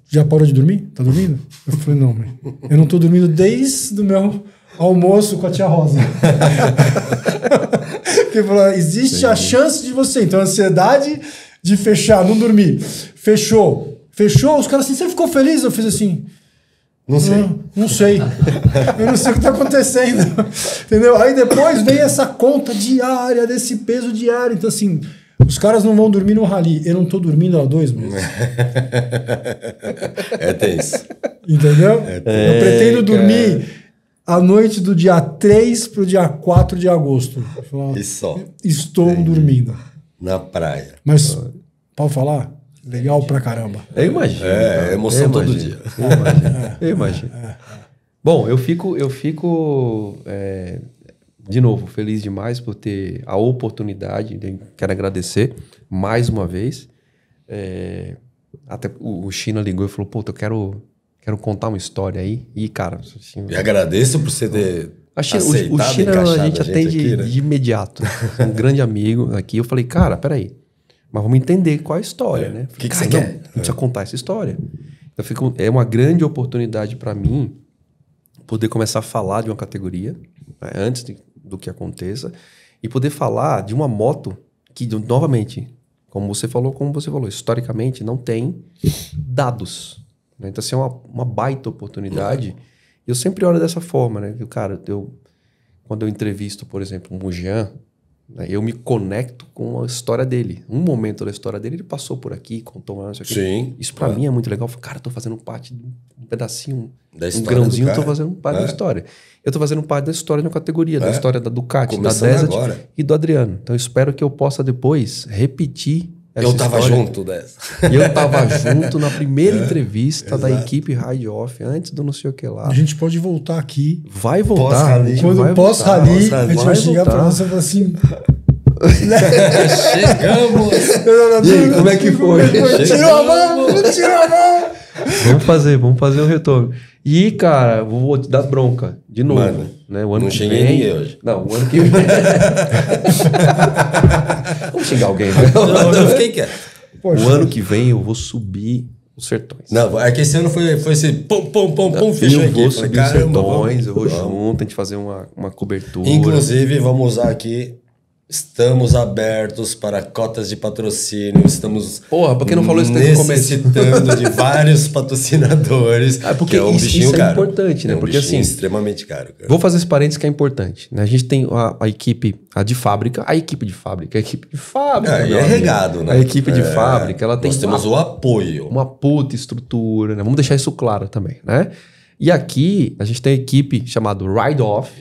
já parou de dormir? Tá dormindo? Eu falei, não, mãe. Eu não tô dormindo desde o meu almoço com a tia Rosa. Porque ele falou, existe a chance de você. Então, a ansiedade de fechar, não dormir. Fechou. Os caras assim, você ficou feliz? Eu fiz assim... Não sei. Não sei. Eu não sei o que tá acontecendo. Entendeu? Aí depois vem essa conta diária, desse peso diário. Então, assim... Os caras não vão dormir no rally. Eu não tô dormindo há 2 meses. Tem isso. Entendeu? Eu pretendo dormir a noite do dia 3 pro dia 4 de agosto. E só. Estou dormindo. Na praia. Mas, pode falar? Legal pra caramba. Eu imagino. Emoção todo dia. Eu imagino. Bom, eu fico de novo, feliz demais por ter a oportunidade. Quero agradecer mais uma vez. Até o China ligou e falou, eu quero contar uma história aí. E, cara... Assim, e agradeço por você ter aceitado, o China a gente atende aqui, né? de imediato. Um grande amigo aqui. Eu falei, cara, peraí. Mas vamos entender qual é a história, né? O que você quer? Precisa contar essa história. Então, é uma grande oportunidade para mim poder começar a falar de uma categoria, né, antes do que aconteça, e poder falar de uma moto que, novamente, como você falou, historicamente não tem dados. Né? Então, assim, é uma baita oportunidade. Eu sempre olho dessa forma, né? Cara, quando eu entrevisto, por exemplo, o Mujan, né, eu me conecto com a história dele. Um momento da história dele, ele passou por aqui, contou uma... Sim. Isso pra mim é muito legal. Eu falo, cara, eu tô fazendo parte de um pedacinho, da um grãozinho, eu tô fazendo parte da história. Eu tô fazendo parte da história de uma categoria, da história da Ducati, começando da Desert agora. E do Adriano. Então eu espero que eu possa depois repetir essa história. Eu tava junto dessa. E eu tava junto na primeira entrevista da equipe Ride Off, antes do não sei o que lá. A gente pode voltar aqui. Vai voltar. Quando pós-rally, a gente vai chegar pra você e falar assim... Chegamos! E aí, como é que foi? Tirou a mão! Vamos fazer o retorno. E, cara, vou te dar bronca de novo. Mano, né? O ano não que xinguei vem. ninguém hoje. Não, o ano que vem. Vamos xingar alguém. Né? Eu fiquei quieto. Poxa, O ano que vem eu vou subir os Sertões. Não, é que esse ano foi esse pum, fechou Eu aqui. vou Falei, subir os caramba, Sertões, eu vou vamos. junto, a gente fazer uma cobertura. Inclusive, vamos usar aqui. Estamos abertos para cotas de patrocínio. Estamos. Porra, por que não falou isso desde o começo? Necessitando de vários patrocinadores. Porque que é um bichinho isso é caro. importante, né? É um Porque bichinho assim, extremamente caro. Cara. vou fazer esse parênteses que é importante. Né? A gente tem a equipe, a equipe de fábrica. E meu é amigo. regado, né? A equipe de fábrica, ela tem Nós temos o apoio. uma puta estrutura, né? Vamos deixar isso claro também, né? E aqui a gente tem a equipe chamada Ride Off,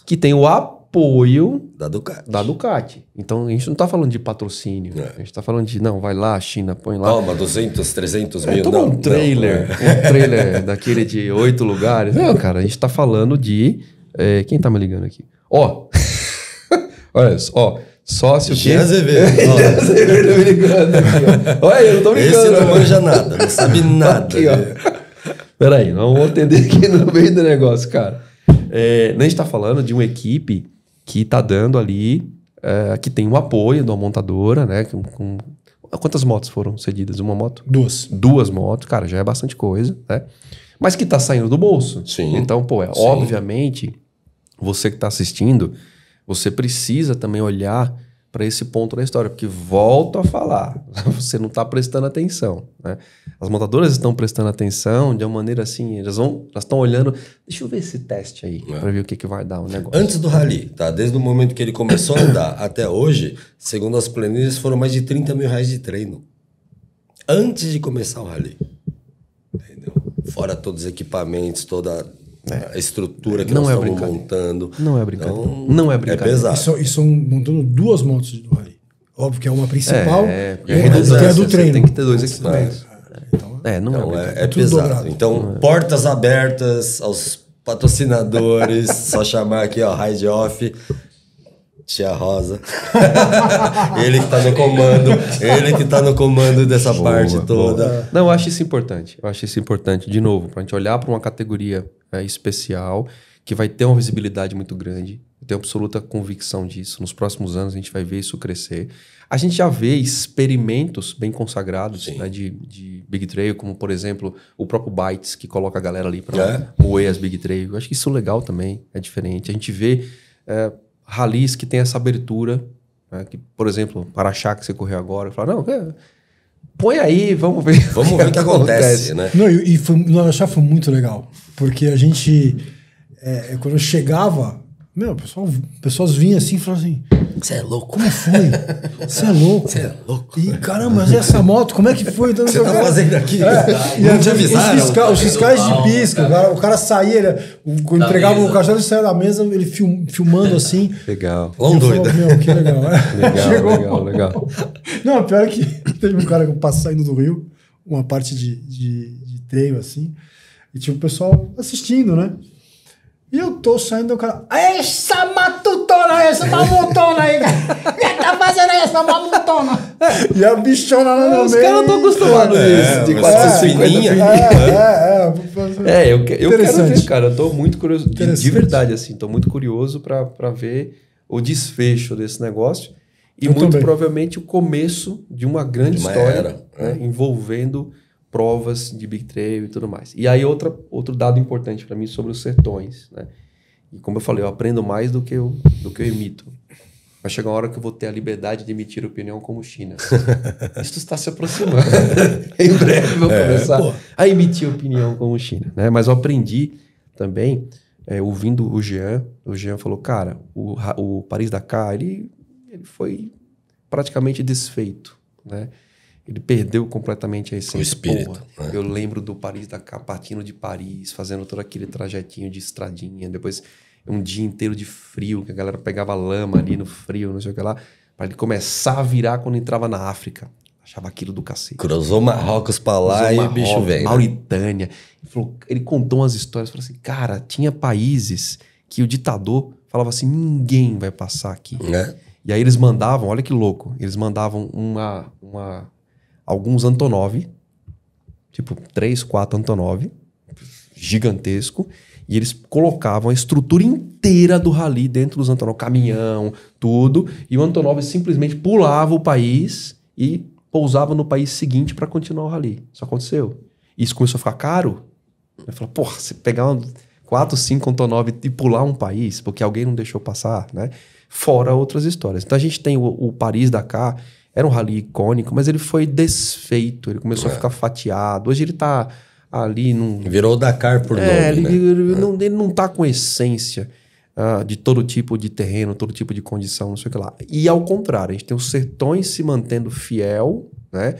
que tem o apoio Da Ducati. da Ducati. Então a gente não tá falando de patrocínio. É. A gente tá falando de, não, vai lá, China, põe lá. Toma, 200, 300 mil. Toma não, um trailer, não. um trailer daquele de 8 lugares. Não, cara, a gente tá falando de... quem tá me ligando aqui? Ó, olha só, ó, sócio que... Jean Azevedo. Jean Azevedo tá me ligando aqui, ó. Olha, eu não tô brincando. Esse não ó. manja nada, não sabe nada. Aqui, ó. Peraí, nós vamos atender aqui no meio do negócio, cara. A gente tá falando de uma equipe que tá dando ali, que tem um apoio de uma montadora, né? Quantas motos foram cedidas? Uma moto? 2. 2 motos, cara, já é bastante coisa, né? Mas que tá saindo do bolso. Sim. Então, pô, Sim. obviamente, você que tá assistindo, você precisa também olhar para esse ponto da história, porque volto a falar, você não tá prestando atenção, né? As montadoras estão prestando atenção de uma maneira assim, elas estão olhando, deixa eu ver esse teste aí, para ver o que vai dar o negócio. Antes do rally, tá? Desde o momento que ele começou a andar até hoje, segundo as planilhas, foram mais de 30 mil reais de treino. Antes de começar o rally. Entendeu? Fora todos os equipamentos, toda a estrutura que Não nós é estamos brincadeira. montando. Não é brincadeira. Então, Não é brincadeira. É pesado. E são montando 2 motos do rally. Óbvio que é uma principal porque e a do você treino. tem que ter 2 equipamentos. Então, Não é Então, brincadeira. é tudo pesado. dobrado. Então, portas abertas aos patrocinadores. Só chamar aqui, ó, Ride Off, Tia Rosa. Ele que tá no comando. Ele que tá no comando dessa parte toda. Não, eu acho isso importante. Eu acho isso importante, de novo, pra gente olhar para uma categoria especial que vai ter uma visibilidade muito grande. Eu tenho absoluta convicção disso. Nos próximos anos a gente vai ver isso crescer. A gente já vê experimentos bem consagrados, né, de Big Trail, como, por exemplo, o próprio Bytes, que coloca a galera ali para moer as Big Trail. Eu acho que isso é legal também, é diferente. A gente vê rallies que tem essa abertura, né, que, por exemplo, Paraxá, que você correu agora, fala, não, põe aí, vamos ver. Vamos ver o que acontece, né? Não, e no Araxá foi muito legal. Porque a gente, quando eu chegava, pessoas vinham assim e falavam assim: Você é louco. como foi? Você é louco. Você é louco. E caramba, mas essa moto, como é que foi? Então, Você tá fazendo aqui? E Não te avisaram? os fiscais de pisca, o cara saía, entregava o cachorro e saia da mesa, ele filmando assim. Legal. Lá um E eu doido. falava, meu, que legal. Legal. Não, pior é que teve um cara que passa saindo do Rio, uma parte de treino assim, e tinha o pessoal assistindo, né? E eu tô saindo, o cara, essa matutona, essa mamutona aí, cara. O que tá fazendo aí, essa mamutona? E a bichona lá no Os meio. caras estão acostumados nisso, de mas 450 fininha. eu quero Interessante. ver, cara. Eu tô muito curioso, de Interessante. verdade, assim, tô muito curioso pra ver o desfecho desse negócio e Eu muito também. provavelmente o começo de uma grande De uma história, era, né, envolvendo provas de Big Trail e tudo mais. E aí outro dado importante para mim sobre os sertões, né? E como eu falei, eu aprendo mais do que eu emito. Vai chegar uma hora que eu vou ter a liberdade de emitir opinião como China. Isso está se aproximando. Em breve eu vou começar a emitir opinião como China, né? Mas eu aprendi também, ouvindo o Jean. O Jean falou, cara, o Paris-Dakar, ele foi praticamente desfeito, né? Ele perdeu completamente a essência. O espírito, Porra, né? eu lembro do Paris-Dakar, partindo de Paris, fazendo todo aquele trajetinho de estradinha, depois um dia inteiro de frio, que a galera pegava lama ali no frio, não sei o que lá, para ele começar a virar quando entrava na África. Achava aquilo do cacete. Cruzou Marrocos pra lá e o bicho Marrocos, vem. né? Mauritânia. Ele contou umas histórias, falou assim, cara, tinha países que o ditador falava assim, ninguém vai passar aqui. Né? E aí eles mandavam, olha que louco, eles mandavam alguns Antonov, tipo 3, 4 Antonov, gigantesco, e eles colocavam a estrutura inteira do rally dentro dos Antonov, caminhão, tudo, e o Antonov simplesmente pulava o país e pousava no país seguinte para continuar o rally. Isso aconteceu. Isso começou a ficar caro. Eu falei, porra, você pegar 4, 5 Antonov e pular um país, porque alguém não deixou passar, né? Fora outras histórias. Então a gente tem o Paris-Dakar, era um rally icônico, mas ele foi desfeito, ele começou a ficar fatiado. Hoje ele tá ali num... Virou Dakar por nome, né? Ele não tá com essência de todo tipo de terreno, todo tipo de condição, não sei o que lá. E ao contrário, a gente tem os sertões se mantendo fiel, né?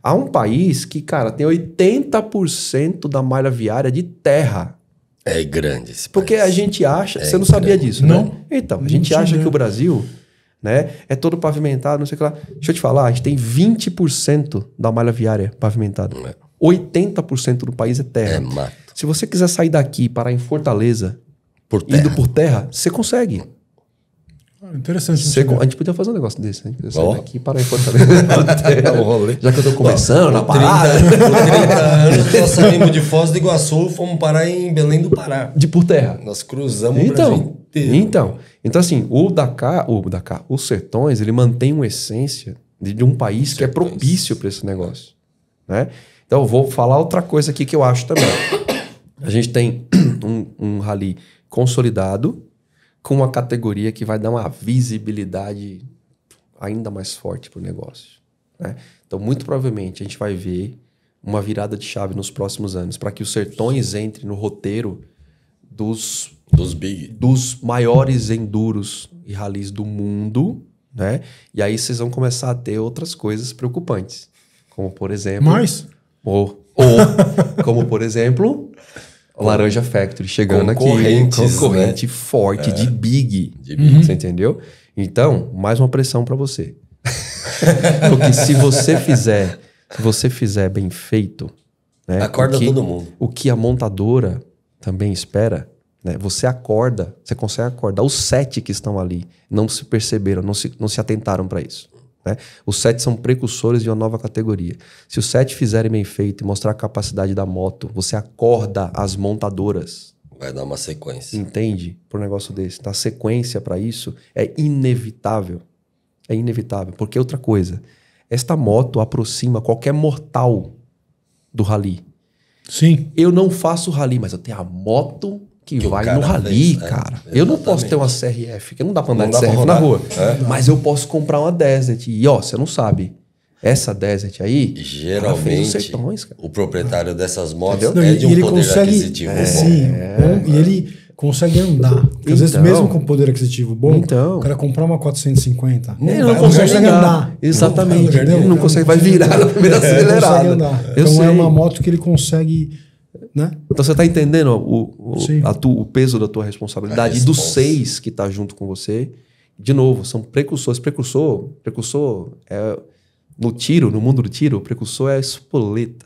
Há um país que, cara, tem 80% da malha viária de terra. É grande esse país. Porque a gente acha... você não sabia disso, Não. né? Então, a gente acha que o Brasil, né, é todo pavimentado, não sei o que lá. Deixa eu te falar, a gente tem 20% da malha viária pavimentada. 80% do país é terra. É mato. Se você quiser sair daqui e parar em Fortaleza, Por terra. indo por terra, você consegue. Interessante. A gente podia fazer um negócio desse, né? Eu sair Ó. daqui e parar em Fortaleza. Um rolê. Já que eu tô começando na Por 30 parada. anos, nós saímos de Foz do Iguaçu, fomos parar em Belém do Pará. De por terra. Nós cruzamos o Brasil inteiro. Então assim, os Sertões, ele mantém uma essência de um país que é propício para esse negócio, né? Então eu vou falar outra coisa aqui que eu acho também. A gente tem um rally consolidado com uma categoria que vai dar uma visibilidade ainda mais forte para o negócio, né? Então muito provavelmente a gente vai ver uma virada de chave nos próximos anos para que os Sertões entre no roteiro dos maiores enduros e rallies do mundo, né? E aí vocês vão começar a ter outras coisas preocupantes. Como, por exemplo... Mais? Como, por exemplo, Laranja Factory chegando aqui. Concorrentes, Concorrente forte de Big. Você entendeu? Então, mais uma pressão para você. Porque se você fizer bem feito... Né, Acorda todo mundo. O que a montadora também espera... Né? Você consegue acordar. Os 7 que estão ali não se perceberam, não se atentaram para isso. Né? Os 7 são precursores de uma nova categoria. Se os 7 fizerem bem feito e mostrar a capacidade da moto, você acorda as montadoras. Vai dar uma sequência. Entende? Por um negócio desse. Então, a sequência para isso é inevitável. É inevitável. Porque outra coisa, esta moto aproxima qualquer mortal do rally. Sim. Eu não faço rally, mas eu tenho a moto que vai cara no rally, fez, cara. É, Eu não posso ter uma CRF, que não dá pra andar Não de dá pra CRF na rodar. rua. Mas eu posso comprar uma Desert. E ó, você não sabe. Essa Desert aí, ela fez os Geralmente, Sertões, cara. o proprietário dessas motos Não, é de um ele poder consegue, aquisitivo bom. sim, bom, e ele consegue andar. Porque às vezes, Então. mesmo com poder aquisitivo bom, Então. o cara comprar uma 450. Ele vai não a consegue lugar andar. nenhum. Exatamente. Entendeu? Ele não consegue, vai virar na primeira Não consegue acelerada. andar. Eu Então sei. é uma moto que ele consegue, né? Então você tá entendendo Sim. o peso da tua responsabilidade A e dos responsa. 6 que tá junto com você. De novo, são precursores. Precursor é no mundo do tiro, o precursor é a espoleta.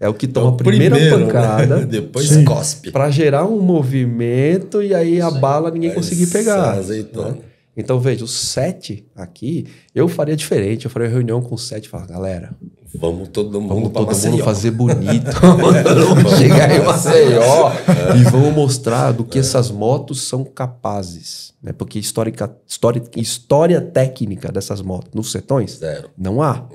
É o que toma a primeira pancada, né? Depois Sim. cospe. para gerar um movimento e aí a bala ninguém conseguir pegar. Azeitona. Né? Então, veja, os 7 aqui, eu faria diferente. Eu faria reunião com os 7 e falar, galera, Vamos todo mundo vamos pra todo Maceió. mundo fazer bonito. Vamos chegar em Maceió e vamos mostrar do que essas motos são capazes. Né? Porque história técnica dessas motos nos Sertões, Zero. não há.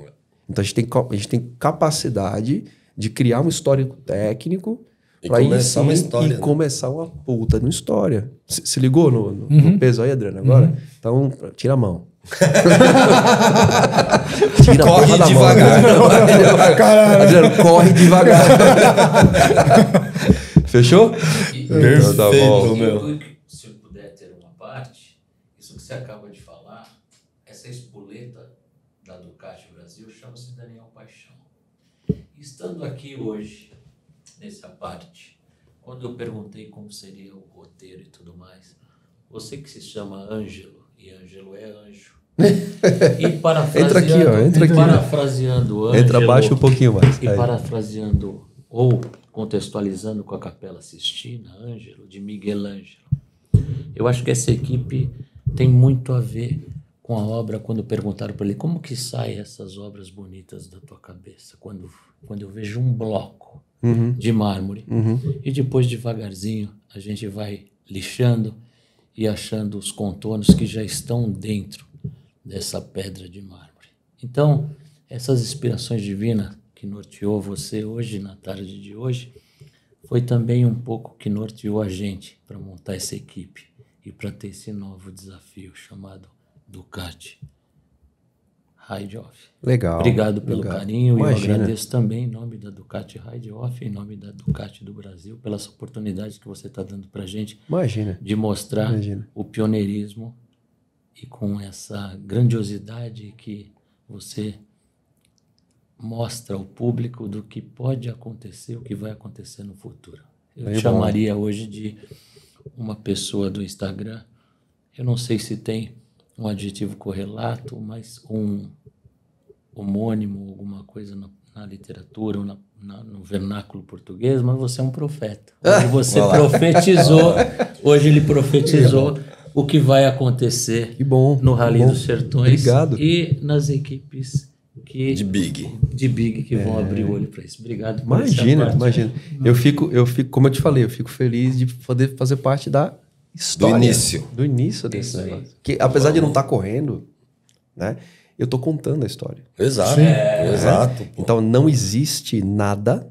Então a gente tem capacidade de criar um histórico técnico E pra aí começar sim, uma história, e né? começar uma puta de uma história. Se ligou no peso aí, Adriano, agora? Então, tira a mão. Tira a Corre porra da devagar. mão. Adriano, corre devagar. Fechou? Perfeito, Tá bom. meu. Se eu puder ter uma parte, isso que você acaba de falar, essa espoleta da Ducati Brasil chama-se Daniel Paixão. Estando aqui hoje, nessa parte, quando eu perguntei como seria o roteiro e tudo mais, você que se chama Ângelo, e Ângelo é anjo. E Entra aqui, ó, entra aqui. Parafraseando Ângelo. Entra abaixo um pouquinho mais. E Aí. parafraseando ou contextualizando com a Capela Sistina, Ângelo, de Miguel Ângelo. Eu acho que essa equipe tem muito a ver com a obra, quando perguntaram para ele como que saem essas obras bonitas da tua cabeça, quando eu vejo um bloco de mármore. E depois, devagarzinho, a gente vai lixando e achando os contornos que já estão dentro dessa pedra de mármore. Então, essas inspirações divinas que norteou você hoje, na tarde de hoje, foi também um pouco que norteou a gente para montar essa equipe e para ter esse novo desafio chamado Ducati Ride-Off. Legal. Obrigado pelo carinho. Imagina. E eu agradeço também em nome da Ducati Ride-Off, em nome da Ducati do Brasil, pela essa oportunidade que você está dando para a gente Imagina. de mostrar Imagina. o pioneirismo e com essa grandiosidade que você mostra ao público do que pode acontecer, o que vai acontecer no futuro. Eu Bem chamaria hoje de uma pessoa do Instagram, eu não sei se tem um adjetivo correlato, mas um homônimo, alguma coisa na literatura ou no vernáculo português, mas você é um profeta. Hoje você profetizou, hoje ele profetizou o que vai acontecer Que bom. no Rally que bom. dos Sertões Obrigado. e nas equipes que, De Big. que vão abrir o olho para isso. Obrigado por Imagina, essa parte. imagina. Eu fico, como eu te falei, eu fico feliz de poder fazer parte da história. Do início desse Isso aí. negócio. Que apesar de não estar correndo, né? Eu tô contando a história. Exato. Exato. pô. Então não existe nada,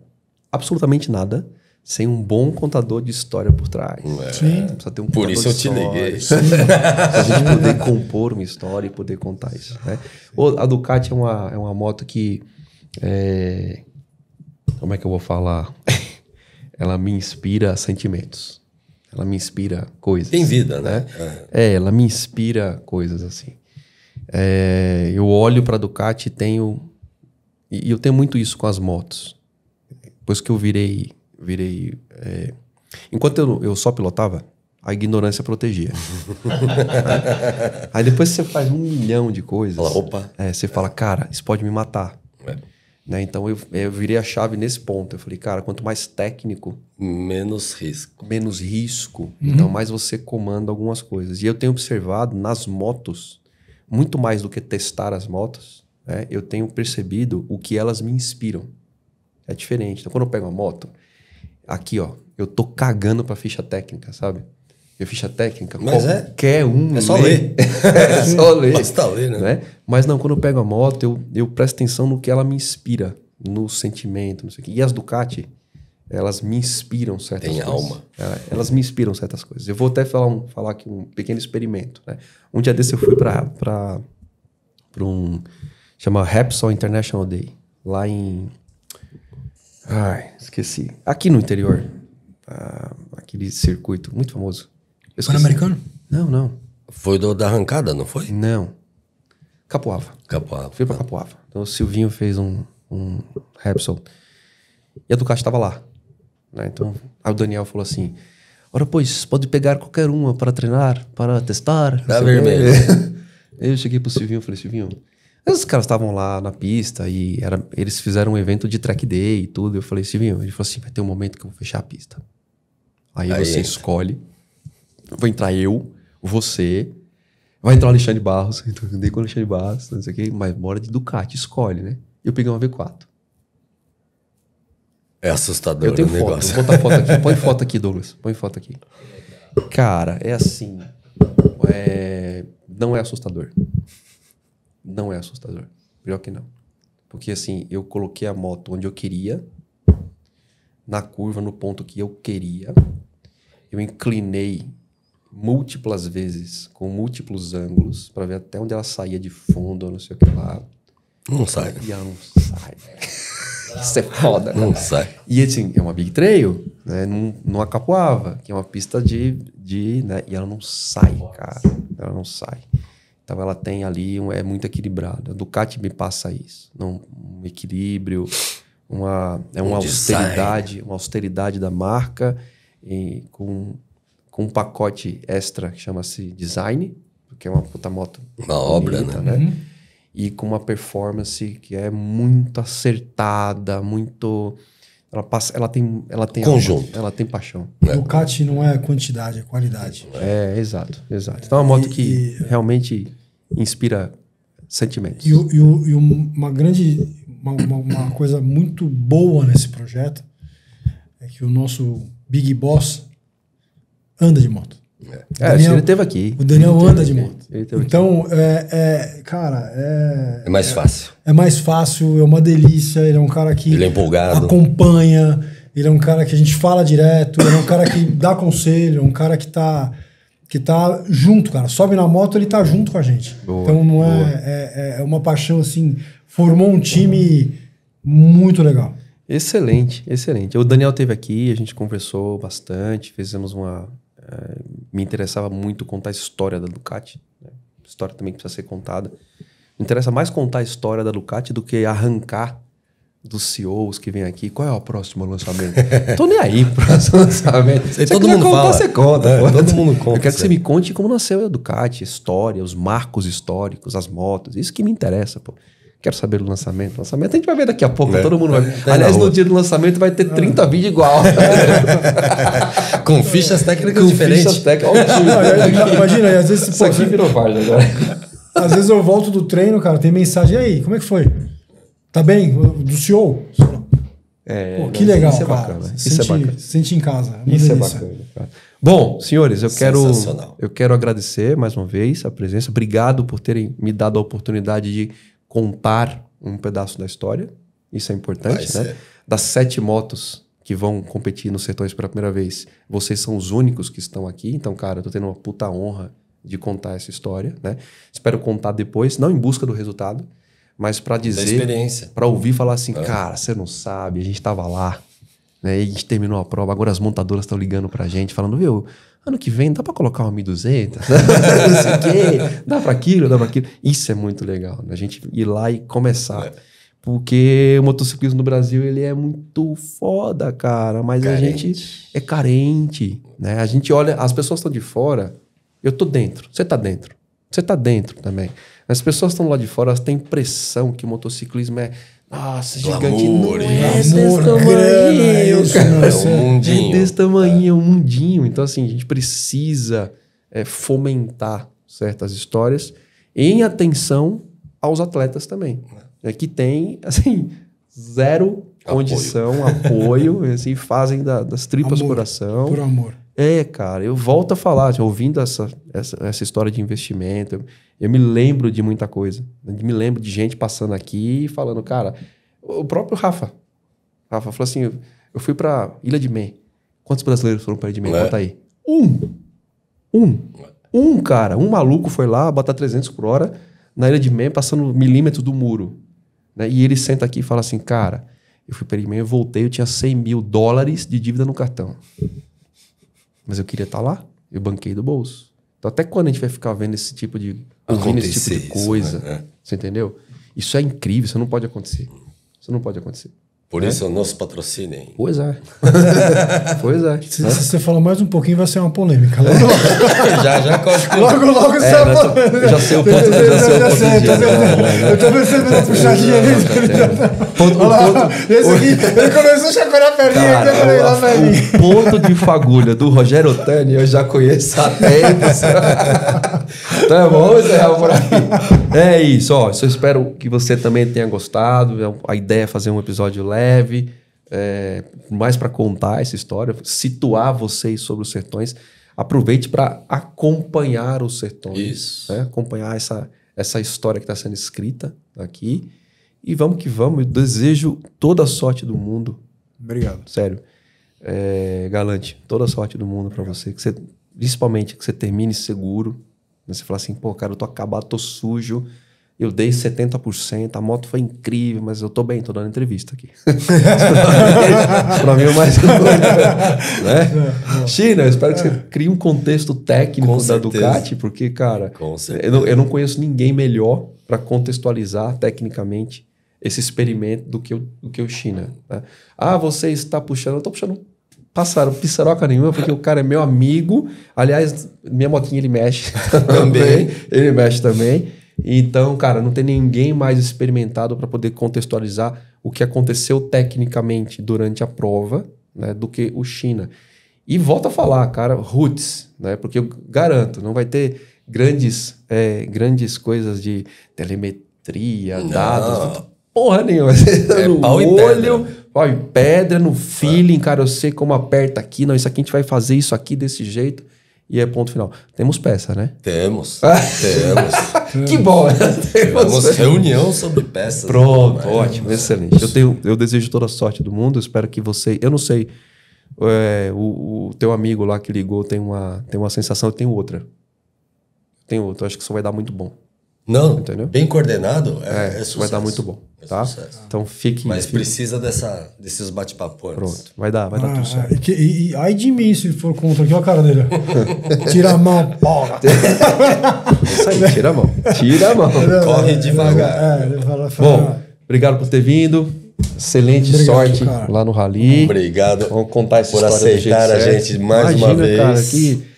absolutamente nada, sem um bom contador de história por trás. Sim. Precisa ter um Por contador isso eu de te liguei. história. Pra gente poder compor uma história e poder contar isso. Né? A Ducati é uma moto que... como é que eu vou falar? Ela me inspira sentimentos. Ela me inspira coisas. Tem vida, né? Ela me inspira coisas assim. Eu olho para a Ducati e tenho... E eu tenho muito isso com as motos. Depois que eu virei enquanto eu só pilotava, a ignorância protegia. Aí depois você faz 1 milhão de coisas. Fala, opa. Você fala, cara, isso pode me matar. Né? Então eu virei a chave nesse ponto. Eu falei, cara, quanto mais técnico, Menos risco. menos risco, então mais você comanda algumas coisas. E eu tenho observado nas motos, muito mais do que testar as motos, né? Eu tenho percebido o que elas me inspiram. É diferente. Então, quando eu pego uma moto, aqui, ó, eu tô cagando pra ficha técnica, sabe? E a ficha técnica, Mas qualquer um É só lê. ler. É só ler. Basta ler, né? Mas não, quando eu pego a moto, eu presto atenção no que ela me inspira, no sentimento, não sei o quê. E as Ducati, elas me inspiram certas Tem coisas. alma. Elas me inspiram certas coisas. Eu vou até falar aqui um pequeno experimento. Né? Um dia desse eu fui para chama Repsol International Day, lá em... esqueci. Aqui no interior. Aquele circuito muito famoso. Pan-Americano? Não. Foi da arrancada, não foi? Não. Capoava. Capoava. Fui pra Capoava. Então o Silvinho fez um Repsol. E a Ducati tava lá. Né? Então aí o Daniel falou assim: ora, pois, pode pegar qualquer uma para treinar, para testar. Dá não sei o quê." vermelho. Aí eu cheguei pro Silvinho e falei: Silvinho, os caras estavam lá na pista e eles fizeram um evento de track day e tudo. Eu falei: Silvinho, ele falou assim: vai ter um momento que eu vou fechar a pista. Aí você entra. escolhe. Vou entrar eu, você, vai entrar o Alexandre Barros. Então eu andei com o Alexandre Barros, não sei o quê, mas bora de Ducati, escolhe, né? E eu peguei uma V4. É assustador Eu tenho o foto, negócio. vou botar foto aqui. Põe foto aqui, Douglas. Põe foto aqui. Cara, é assim. Não é assustador. Não é assustador. Pior que não. Porque assim, eu coloquei a moto onde eu queria, na curva, no ponto que eu queria. Eu inclinei múltiplas vezes, com múltiplos ângulos, para ver até onde ela saía de fundo, não sei o que lá. Não sai. E ela não sai. Isso é foda, né? Não sai. E assim, é uma Big Trail, né? Numa Capoava, que é uma pista né? E ela não sai, cara. Ela não sai. Então ela tem ali, é muito equilibrada. A Ducati me passa isso. Um equilíbrio, uma austeridade da marca, e com um pacote extra que chama-se Design, que é uma puta moto. Uma obra, né? E com uma performance que é muito acertada, muito... Ela tem Conjunto. Ela tem paixão. Ducati não é quantidade, é qualidade. Exato. Então é uma moto que realmente inspira sentimentos. Uma grande... Uma coisa muito boa nesse projeto é que o nosso Big Boss anda de moto. Ele teve aqui. O Daniel anda de moto. Então, cara, É mais fácil. é mais fácil, é uma delícia. Ele é um cara que Ele é empolgado. acompanha, ele é um cara que a gente fala direto, ele é um cara que dá conselho, é um cara que tá junto, cara. Sobe na moto, ele tá junto com a gente. Boa, então não é uma paixão assim, formou um time muito legal. excelente, excelente. O Daniel esteve aqui, a gente conversou bastante, fizemos me interessava muito contar a história da Ducati, né? História também que precisa ser contada. Me interessa mais contar a história da Ducati do que arrancar dos CEOs que vêm aqui. Qual é o próximo lançamento? Tô nem aí pro próximo lançamento. Isso aí todo mundo contar, fala. você conta. É, pô. todo mundo conta Eu quero que isso você aí. me conte como nasceu a Ducati, a história, os marcos históricos, as motos. Isso que me interessa, pô. Quero saber do lançamento. O lançamento a gente vai ver daqui a pouco. Todo mundo vai ver. Tá Aliás, na rua. no dia do lançamento vai ter 30 vídeos igual. Com fichas técnicas Com diferentes. fichas técnicas. Olha o time. Imagina, aí, às vezes, Isso aqui virou várzea agora. às vezes eu volto do treino, cara, tem mensagem. E aí, como é que foi? Tá bem? Do CEO? Pô, que legal, isso é cara. bacana. Se Isso é sente- bacana. se sente em casa. uma Isso é delícia. bacana, cara. Bom, senhores, Sensacional. eu quero agradecer mais uma vez a presença. Obrigado por terem me dado a oportunidade de contar um pedaço da história. Isso é importante, Vai né? ser. Das 7 motos que vão competir nos Sertões pela primeira vez, vocês são os únicos que estão aqui. Então, cara, eu tô tendo uma puta honra de contar essa história, né? Espero contar depois, não em busca do resultado, mas para Da dizer, experiência. para ouvir falar assim, cara, você não sabe, a gente tava lá, né? E a gente terminou a prova, agora as montadoras estão ligando pra gente, falando, viu, ano que vem dá pra colocar uma 1.200? Não sei o quê, dá pra aquilo, dá pra aquilo. Isso é muito legal, né? A gente ir lá e começar. Porque o motociclismo no Brasil, ele é muito foda, cara, mas a gente é carente, né? A gente olha, as pessoas estão de fora, eu tô dentro, você tá dentro. Você tá dentro também. As pessoas estão lá de fora, elas têm impressão que o motociclismo é, nossa, gigante. Glamour, Não é desse glamour, tamanho, grana, é isso, cara. não, É isso um mundinho. É desse tamanho, é um mundinho. Então, assim, a gente precisa fomentar certas histórias em atenção aos atletas também. Que tem, assim, zero condição, apoio, assim, fazem das tripas Amor, coração. Por amor. Cara, eu volto a falar, assim, ouvindo essa história de investimento, eu me lembro de muita coisa. Me lembro de gente passando aqui e falando, cara, o próprio Rafa falou assim, eu fui pra Ilha de Man. Quantos brasileiros foram pra Ilha de Man? Conta aí. Cara, um maluco foi lá, botar 300 por hora na Ilha de Man, passando milímetros do muro. Né? E ele senta aqui e fala assim, cara, eu fui pra Ilha de Man, eu voltei, eu tinha $100 mil de dívida no cartão. Mas eu queria estar lá. Eu banquei do bolso. Então, até quando a gente vai ficar vendo esse tipo de... ouvindo esse tipo de Acontecer coisa? isso, né? Você entendeu? Isso é incrível. Isso não pode acontecer. Isso não pode acontecer. Por isso, nos patrocinem. Pois é. Pois é. Se você falar mais um pouquinho, vai ser uma polêmica. Logo, já corta. logo você vai nós- falar. eu já sei o ponto- eu já sei o ponto de vista. Eu tô percebendo a puxadinha ali. Olha lá, esse aqui, ele começou a chacoalhar a perninha. Cara, eu falei, lá vai vir. o ponto de fagulha do Rogério Otani eu já conheço há tempos. Então vamos encerrar por aí. É isso, ó. Eu espero que você também tenha gostado. A ideia é fazer um episódio leve, mais para contar essa história, situar vocês sobre os sertões. Aproveite para acompanhar os sertões. Isso. Né? Acompanhar essa história que está sendo escrita aqui. E vamos que vamos. Eu desejo toda a sorte do mundo. Obrigado. Sério. Galante, toda a sorte do mundo pra você. Principalmente que você termine seguro. Você fala assim, pô, cara, eu tô acabado, tô sujo. Eu dei 70%, a moto foi incrível, mas eu tô bem, tô dando entrevista aqui. Pra mim é o mais importante. Né? China, eu espero que você crie um contexto técnico Com da certeza. Ducati, porque, cara, Com certeza. eu não conheço ninguém melhor para contextualizar tecnicamente esse experimento do que o China. Né? Ah, você está puxando... Eu estou puxando pissaroca nenhuma, porque o cara é meu amigo. Aliás, minha motinha ele mexe também. Ele mexe também. Então, cara, não tem ninguém mais experimentado para poder contextualizar o que aconteceu tecnicamente durante a prova, né, do que o China. E volto a falar, cara, roots, né? Porque eu garanto, não vai ter grandes coisas de telemetria, dados... Porra nenhuma. É no pau e olho, pedra. Olha, pedra no feeling, cara, eu sei como aperta aqui. Não, isso aqui a gente vai fazer isso aqui desse jeito. E é ponto final. Temos peça, né? Temos. Que bom! Temos reunião sobre peças. Pronto, ótimo, excelente. Eu desejo toda a sorte do mundo. Eu espero que você... Eu não sei, o teu amigo lá que ligou tem uma sensação, eu tenho outra. Acho que isso vai dar muito bom. Não, entendeu? Bem coordenado é sucesso. Vai dar muito bom, tá? Então fique... Mas precisa desses bate-papos. Pronto, vai dar tudo certo. E ai de mim se for contra aqui, ó a cara dele. Tira a mão, porra. Isso aí, tira a mão. Corre devagar. Bom, obrigado por ter vindo. Excelente sorte cara. Lá no Rally. Obrigado. Vamos contar essa por história aceitar a gente mais uma vez. Cara, que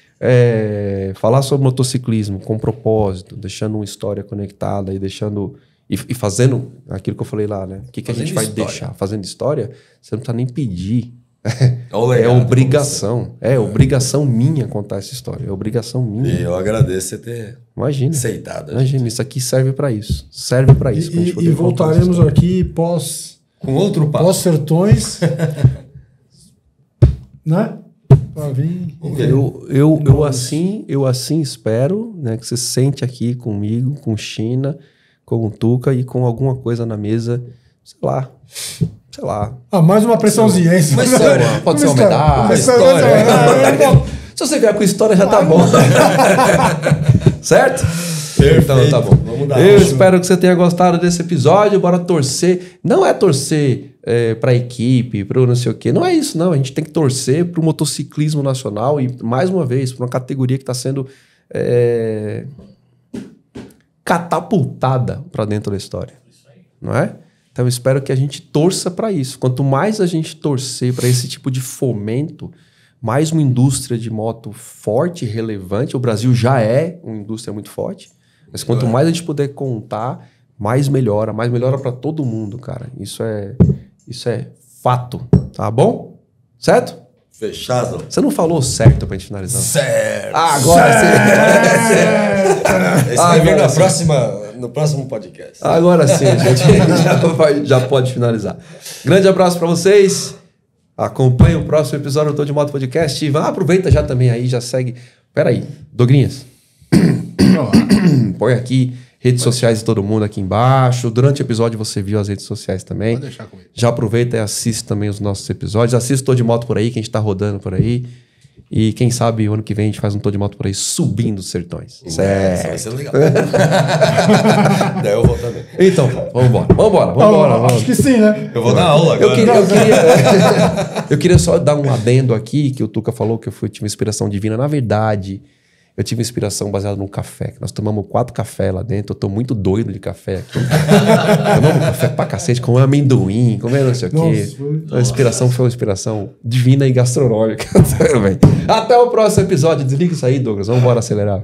falar sobre motociclismo com propósito, deixando uma história conectada e deixando e fazendo aquilo que eu falei lá, né? O que a gente vai deixar? Fazendo história, você não precisa nem pedir. É obrigação. É obrigação minha contar essa história. É obrigação minha. E eu agradeço você ter aceitado. Imagina, isso aqui serve para isso. Serve para isso. E voltaremos aqui com outro papo. Pós-sertões. Né? Pra vir. Eu assim espero, né, que você sente aqui comigo, com China, com o Tuca e com alguma coisa na mesa, sei lá. Mais uma pressãozinha. Pode ser uma medalha. Se você vier com história, já tá bom. Certo? Perfeito. Então tá bom. Vamos dar Eu espero que você tenha gostado desse episódio. Bora torcer. Não é torcer pra equipe, pro não sei o quê. Não é isso, não. A gente tem que torcer pro motociclismo nacional e, mais uma vez, pra uma categoria que está sendo catapultada para dentro da história. Não é? Então eu espero que a gente torça para isso. Quanto mais a gente torcer para esse tipo de fomento, mais uma indústria de moto forte e relevante. O Brasil já é uma indústria muito forte. Mas quanto mais a gente puder contar, mais melhora para todo mundo, cara. Isso é fato, tá bom? Certo? Fechado. Você não falou certo pra gente finalizar. Certo. Agora sim. Esse vai vir no próximo podcast. Agora sim, a gente já pode finalizar. Grande abraço pra vocês. Acompanhe o próximo episódio do Tô de Moto Podcast. Aproveita já também aí, já segue. Pera aí, Dogrinhas. Põe aqui redes sociais de todo mundo aqui embaixo. Durante o episódio você viu as redes sociais também. Pode deixar comigo. Já aproveita e assiste também os nossos episódios. Assista o Tô de Moto por aí, que a gente tá rodando por aí. E quem sabe o ano que vem a gente faz um Tô de Moto por aí subindo os sertões. Certo. Vai ser legal. Daí eu vou também. Então, vambora. Acho que sim, né? Eu vou dar aula agora. Eu queria só dar um adendo aqui, que o Tuca falou que eu tive inspiração divina. Na verdade, eu tive inspiração baseada num café. Que nós tomamos 4 cafés lá dentro. Eu tô muito doido de café aqui. Tomamos café pra cacete, com amendoim, comendo não sei o quê. A inspiração foi uma inspiração divina e gastronômica. Até o próximo episódio. Desliga isso aí, Douglas. Vamos embora acelerar.